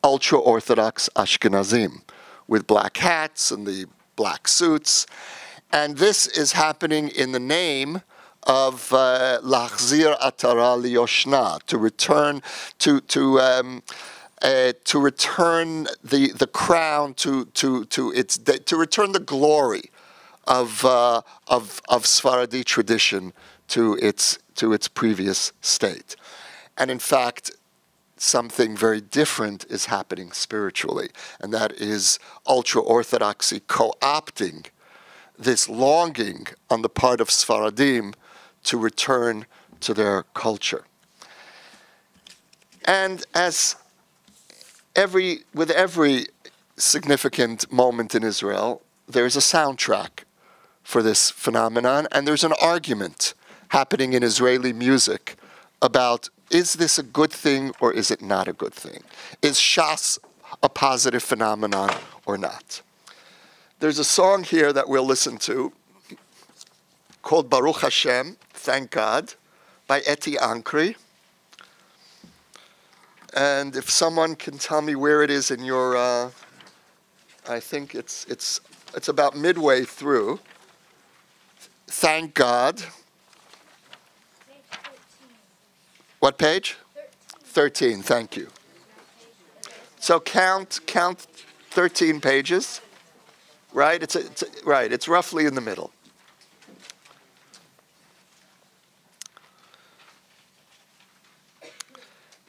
ultra-Orthodox Ashkenazim with black hats and the black suits. And this is happening in the name of Lachzir Atara Liyoshna, to return to return the crown to return the glory of Sephardi tradition to its previous state. And in fact, something very different is happening spiritually, and that is ultra-Orthodoxy co-opting this longing on the part of Sephardim to return to their culture. And with every significant moment in Israel, there's a soundtrack for this phenomenon, and there's an argument happening in Israeli music about, is this a good thing or is it not a good thing? Is Shas a positive phenomenon or not? There's a song here that we'll listen to called Baruch Hashem, Thank God, by Eti Ankri. And if someone can tell me where it is in your, I think it's about midway through. Thank God. What page? 13, thank you. So count 13 pages, right? It's roughly in the middle.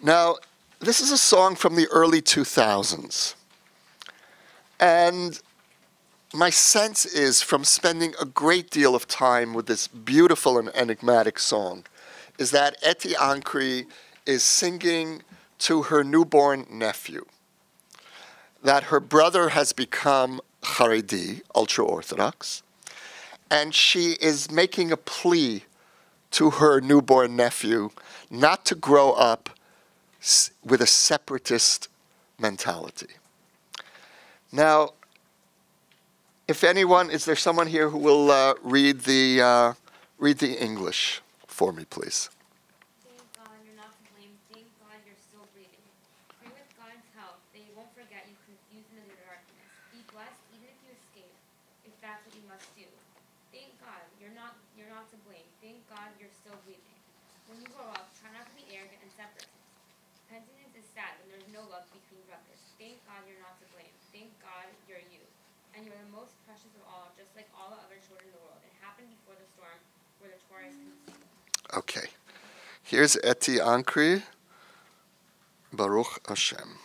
Now, this is a song from the early 2000s. And my sense is, from spending a great deal of time with this beautiful and enigmatic song, is that Eti Ankri is singing to her newborn nephew, that her brother has become Haredi, ultra-Orthodox, and she is making a plea to her newborn nephew not to grow up with a separatist mentality. Now, if anyone, is there someone here who will read the English for me, please? Thank God you're not to blame. Thank God you're still breathing. Pray with God's help that you won't forget you confused in the darkness. Be blessed even if you escape, if that's what you must do. Thank God you're not to blame. Thank God you're still breathing. When you grow up, try not to be arrogant and separatist. Repentance is sad when there's no love between brothers. Thank God you're not to blame. Thank God you're you. And you're the most precious of all, just like all the other children in the world. It happened before the storm where the Torah is conceived. Okay. Here's Eti Ankri. Baruch Hashem.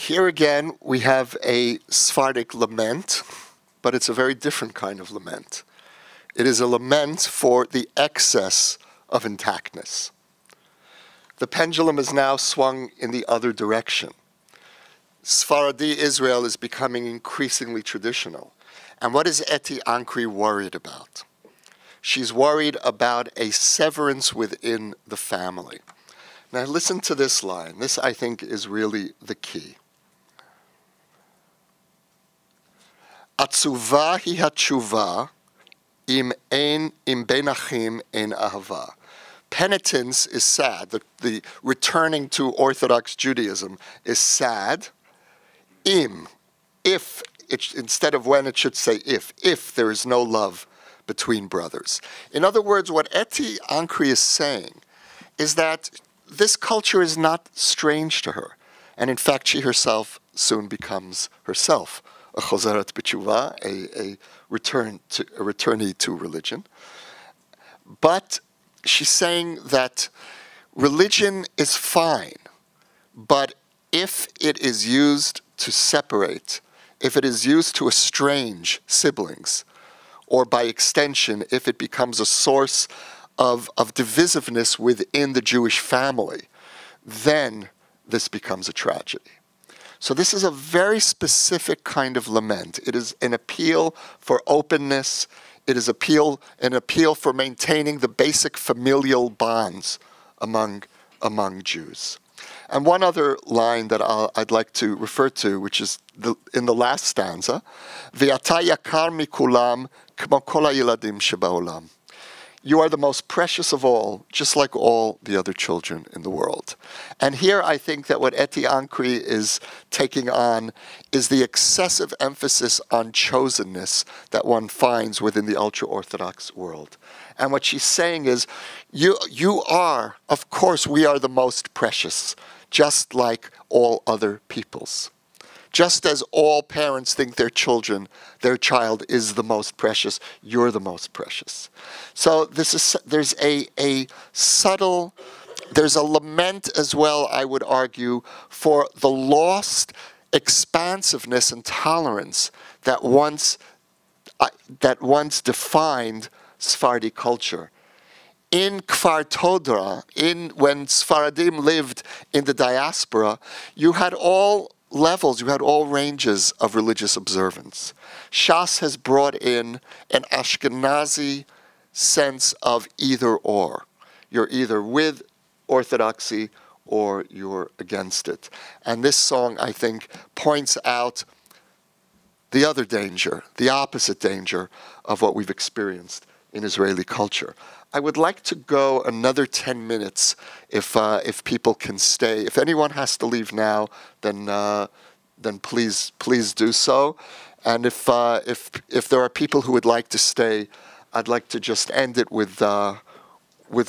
Here again, we have a Sephardic lament, but it's a very different kind of lament. It is a lament for the excess of intactness. The pendulum is now swung in the other direction. Sephardi Israel is becoming increasingly traditional. And what is Eti Ankri worried about? She's worried about a severance within the family. Now listen to this line. This, I think, is really the key. Atzuva hi hatshuva im ben achim ein ahava. Penitence is sad. The returning to Orthodox Judaism is sad. If, instead of when, it should say if there is no love between brothers. In other words, what Eti Ankri is saying is that this culture is not strange to her. And in fact, she herself soon becomes herself a chozeret b'tshuva, a returnee to religion. But she's saying that religion is fine, but if it is used to separate, if it is used to estrange siblings, or by extension, if it becomes a source of divisiveness within the Jewish family, then this becomes a tragedy. So this is a very specific kind of lament. It is an appeal for openness. It is an appeal for maintaining the basic familial bonds among Jews. And one other line that I'd like to refer to, which is in the last stanza, Ve'ata yakar mikulam k'mo kol hayeladim shebaolam. You are the most precious of all, just like all the other children in the world. And here I think that what Eti Ankri is taking on is the excessive emphasis on chosenness that one finds within the ultra-Orthodox world. And what she's saying is, you are, of course, we are the most precious, just like all other peoples. Just as all parents think their child is the most precious, you're the most precious. So there's a subtle, there's a lament as well, I would argue, for the lost expansiveness and tolerance that once defined Sephardi culture. In Kfar Todra, when Sephardim lived in the diaspora, you had all levels, you had all ranges of religious observance. Shas has brought in an Ashkenazi sense of either or. You're either with Orthodoxy or you're against it. And this song, I think, points out the other danger, the opposite danger of what we've experienced in Israeli culture. I would like to go another 10 minutes if people can stay. If anyone has to leave now, then please do so. And if there are people who would like to stay, I'd like to just end it with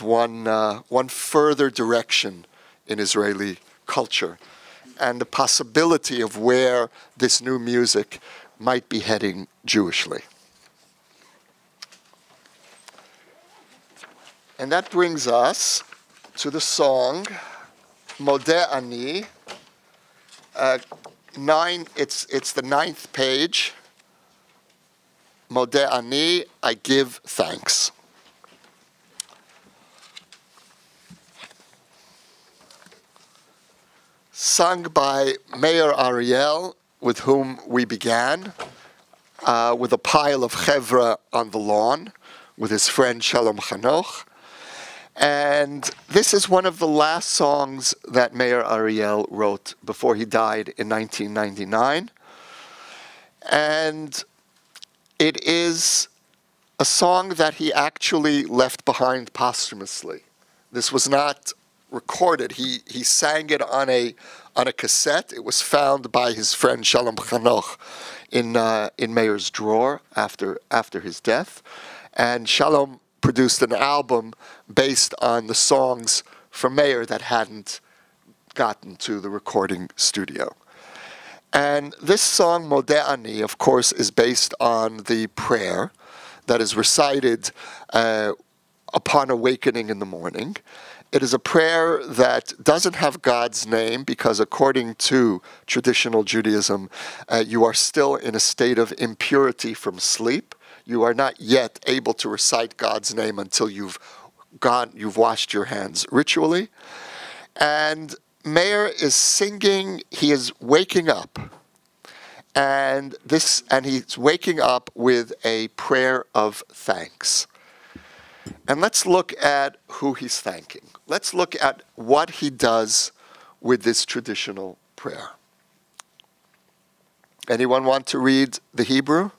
one further direction in Israeli culture, and the possibility of where this new music might be heading Jewishly. And that brings us to the song Modeh Ani. It's the 9th page. Modeh Ani, I give thanks. Sung by Meir Ariel, with whom we began, with a pile of chevra on the lawn, with his friend Shalom Chanoch. And this is one of the last songs that Meir Ariel wrote before he died in 1999. And it is a song that he actually left behind posthumously. This was not recorded. He sang it on a cassette. It was found by his friend Shalom Chanoch in Meir's drawer after his death. And Shalom produced an album based on the songs from Meir that hadn't gotten to the recording studio. And this song, Modeh Ani, of course, is based on the prayer that is recited upon awakening in the morning. It is a prayer that doesn't have God's name because according to traditional Judaism, you are still in a state of impurity from sleep. You are not yet able to recite God's name until you've washed your hands ritually. And Meir is singing, he is waking up. And he's waking up with a prayer of thanks. And let's look at who he's thanking. Let's look at what he does with this traditional prayer. Anyone want to read the Hebrew?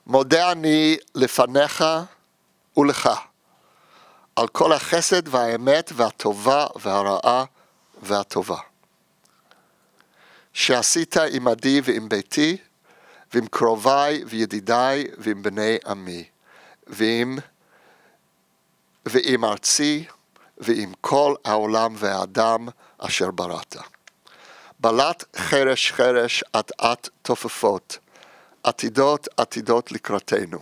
Modeh ani lefanecha ulecha al kol hachesed v'haemet v'hatova v'hara'ah v'hatova she'asita imadi v'im beiti v'im krovai v'yedidai v'im bnei ami v'im artzi v'im kol ha'olam v'ha'adam asher barata balat cheresh cheresh at tofefot עתידות עתידות לקראתנו,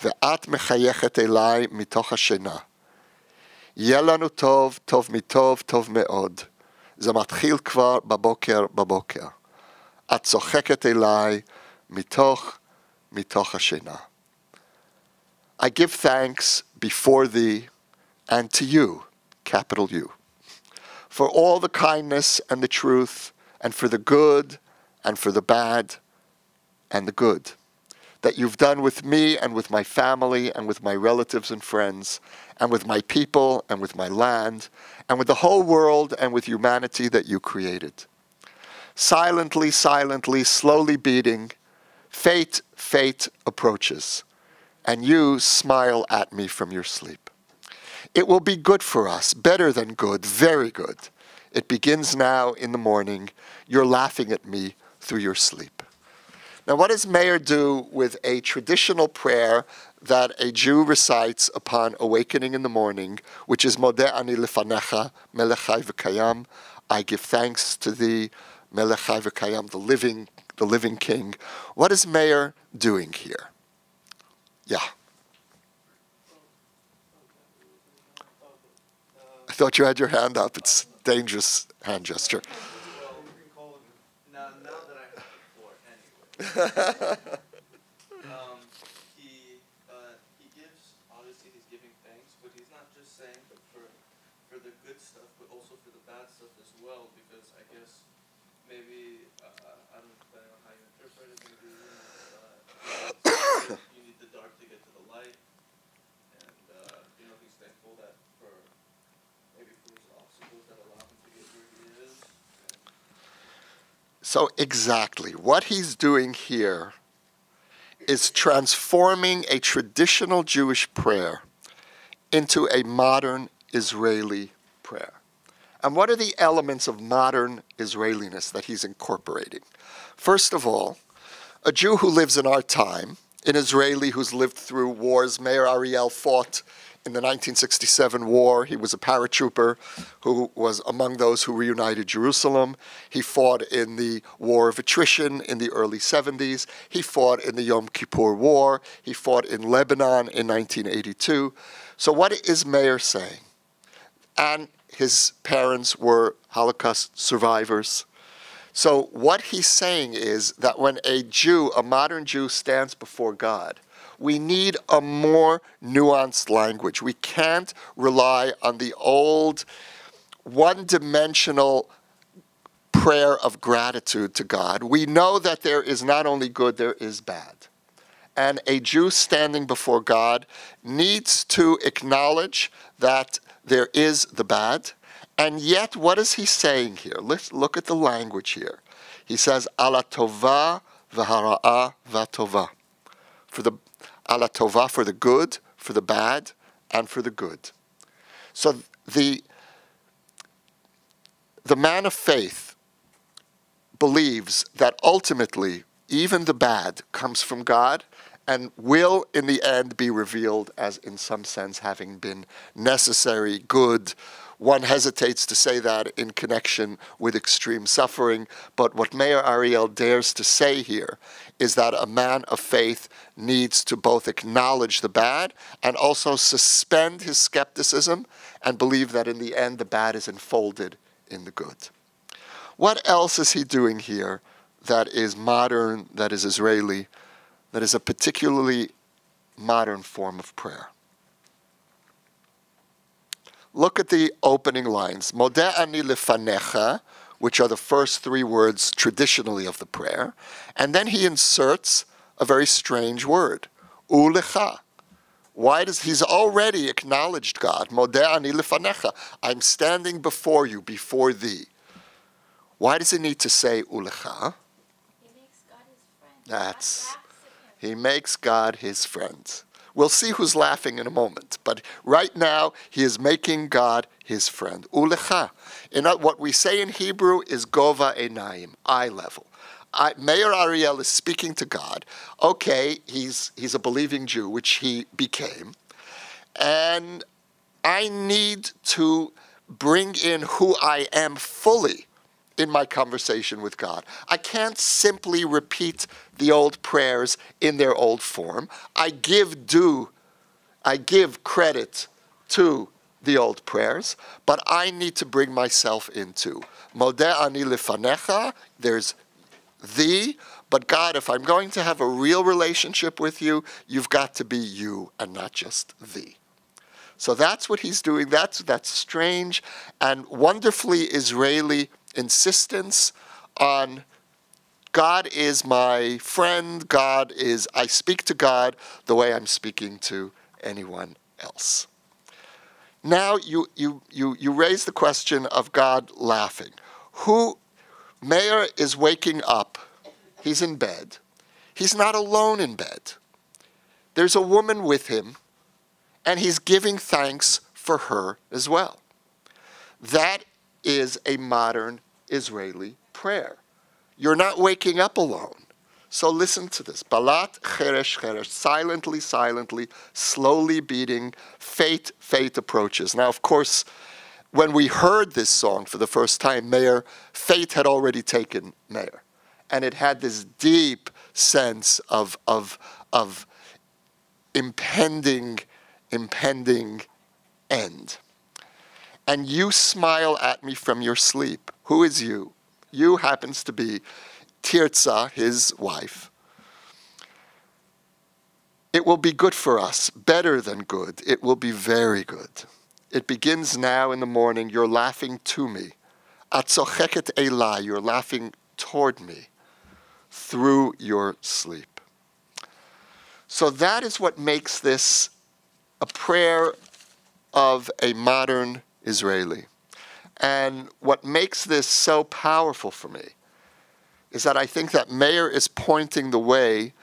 ואת מחייכת אליי מתוך השינה. יהיה לנו טוב, טוב מטוב, טוב מאוד. זה מתחיל כבר בבוקר. את צוחקת אליי מתוך השינה. I give thanks before thee and to you, capital U, for all the kindness and the truth, and for the good and for the bad, and the good that you've done with me and with my family and with my relatives and friends and with my people and with my land and with the whole world and with humanity that you created. Silently, silently, slowly beating, fate approaches, and you smile at me from your sleep. It will be good for us, better than good, very good. It begins now in the morning. You're laughing at me through your sleep. Now, what does Meir do with a traditional prayer that a Jew recites upon awakening in the morning, which is Modeh ani lefanecha, melech chai v'kayam? I give thanks to thee, melech chai v'kayam, the living king. What is Meir doing here? Yeah. I thought you had your hand up. It's a dangerous hand gesture. He gives, obviously he's giving thanks, but he's not just saying for the good stuff, but also for the bad stuff as well, because I guess maybe, I don't know how you interpret it, maybe you need the dark to get to the light, and he's thankful that for his obstacles that allow him to get where he is. So exactly, what he's doing here is transforming a traditional Jewish prayer into a modern Israeli prayer. And what are the elements of modern Israeliness that he's incorporating? First of all, a Jew who lives in our time, an Israeli who's lived through wars. Meir Ariel fought in the 1967 war. He was a paratrooper who was among those who reunited Jerusalem. He fought in the War of Attrition in the early 70s. He fought in the Yom Kippur War. He fought in Lebanon in 1982. So what is Meir saying? And his parents were Holocaust survivors. So what he's saying is that when a Jew, a modern Jew, stands before God, we need a more nuanced language. We can't rely on the old, one-dimensional prayer of gratitude to God. We know that there is not only good, there is bad. And a Jew standing before God needs to acknowledge that there is the bad. And yet, what is he saying here? Let's look at the language here. He says, ala tova v'hara'ah v'tova. For the ala tova, for the good, for the bad, and for the good. So the man of faith believes that ultimately even the bad comes from God and will in the end be revealed as in some sense having been necessary, good. One hesitates to say that in connection with extreme suffering, but what Meir Ariel dares to say here is that a man of faith needs to both acknowledge the bad and also suspend his skepticism and believe that in the end the bad is enfolded in the good. What else is he doing here that is modern, that is Israeli, that is a particularly modern form of prayer? Look at the opening lines. Modeh ani lefanecha, which are the first three words traditionally of the prayer. And then he inserts a very strange word, ulecha. Why does he's already acknowledged God? Modeh ani lefanecha. I'm standing before you, before thee. Why does he need to say ulecha? He makes God his friend. That's, he makes God his friend. We'll see who's laughing in a moment, but right now he is making God his friend. Ulecha. What we say in Hebrew is gova einayim, eye level. Meir Ariel is speaking to God. Okay, he's a believing Jew, which he became, and I need to bring in who I am fully in my conversation with God. I can't simply repeat the old prayers in their old form. I give credit to the old prayers, but I need to bring myself into Modeh ani lefanecha, there's thee, but God, if I'm going to have a real relationship with you, you've got to be you and not just thee. So that's what he's doing. That's strange and wonderfully Israeli insistence on God is my friend, I speak to God the way I'm speaking to anyone else. Now you raise the question of God laughing. Meir is waking up, he's in bed. He's not alone in bed. There's a woman with him, and he's giving thanks for her as well. That is a modern Israeli prayer. You're not waking up alone. So listen to this. Balat cheresh cheresh, silently, silently, slowly beating, fate approaches. Now, of course, when we heard this song for the first time, fate had already taken Meir. And it had this deep sense of impending end. And you smile at me from your sleep. Who is you? You happens to be Tirza, his wife. It will be good for us, better than good. It will be very good. It begins now in the morning. You're laughing to me. Atzocheket elai, you're laughing toward me through your sleep. So that is what makes this a prayer of a modern Israeli. And what makes this so powerful for me is that I think that Meir is pointing the way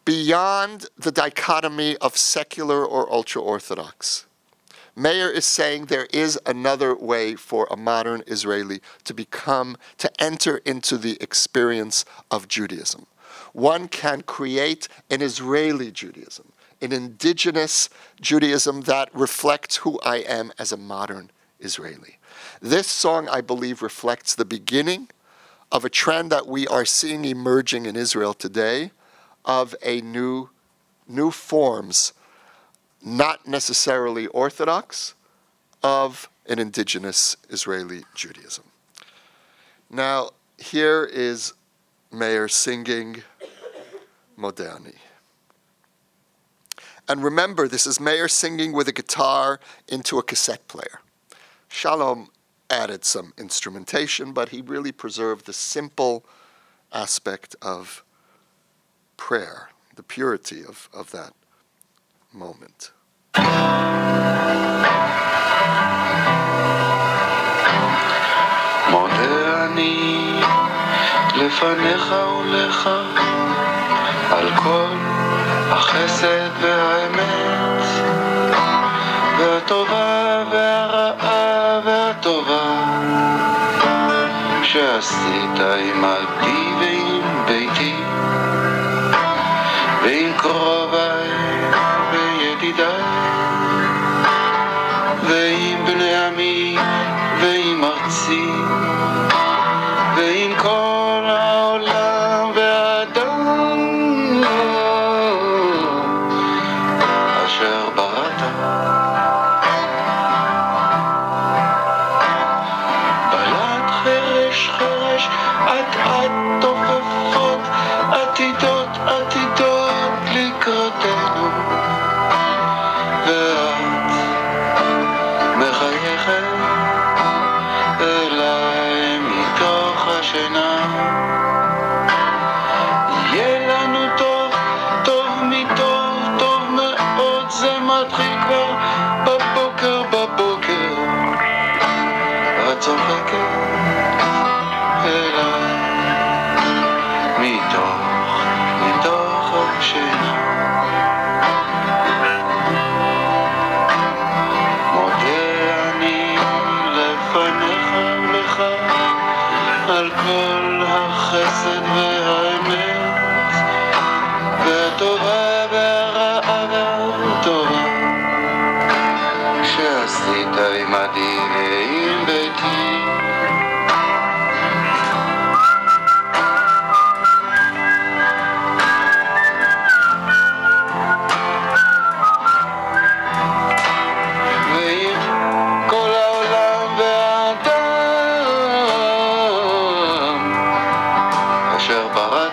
beyond the dichotomy of secular or ultra-Orthodox. Meir is saying there is another way for a modern Israeli to enter into the experience of Judaism. One can create an Israeli Judaism, an indigenous Judaism that reflects who I am as a modern Israeli. This song, I believe, reflects the beginning of a trend that we are seeing emerging in Israel today of a new forms, not necessarily Orthodox, of an indigenous Israeli Judaism. Now, here is Meir singing Modeh ani. And remember, this is Meir singing with a guitar into a cassette player. Shalom added some instrumentation, but he really preserved the simple aspect of prayer, the purity of that moment. מודה אני לפניך ולך על כל החסד והאמת והטובה והרעה והטובה שעשית עם עבדי ועם ביתי ועם קרוביי וידידיי ועם בני עמי ועם ארצי ועם כל העולם והאדם אשר בראת. בלט חרש חרש אט אט תופפות עתידות עתידות לקראתנו ואת מחייכת אליי מתוך השינה. יהיה לנו טוב, טוב מטוב, טוב מאוד, זה מתחיל כבר בבוקר, בבוקר. את צוחקת אליי מתוך השינה. מודה אני לפניך ולך על כל החסד והאמת והטובה והרעה והטובה שעשית עמדי ועם ביתי. ועם כל העולם והאדם אשר בראת.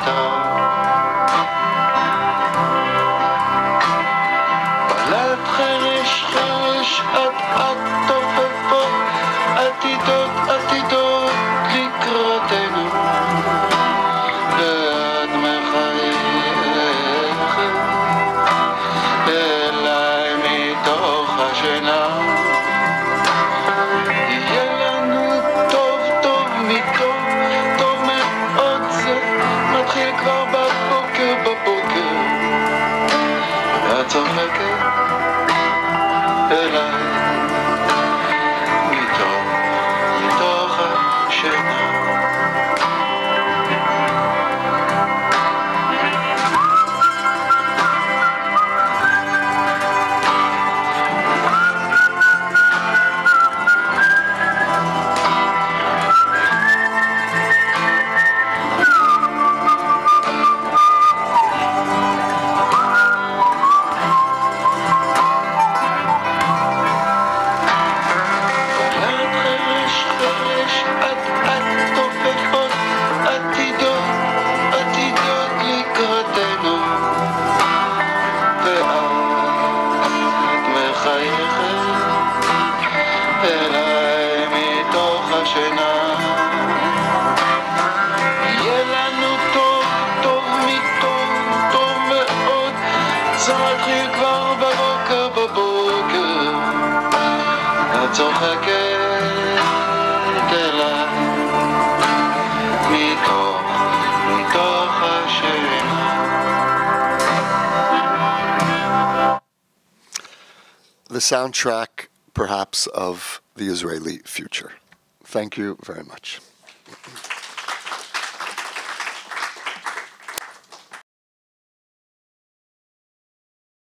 בלט חרש חרש אט אט תופפות עתידות עתידות לקראתנו ואת מחייכת אליי מתוך השינה. יהיה לנו טוב טוב מטוב טוב מאוד, זה מתחיל כבר בבוקר בבוקר. ואת צוחקת אליי מתוך השינה. צוחקת אליי מתוך השינה. The soundtrack, perhaps, of the Israeli future. Thank you very much.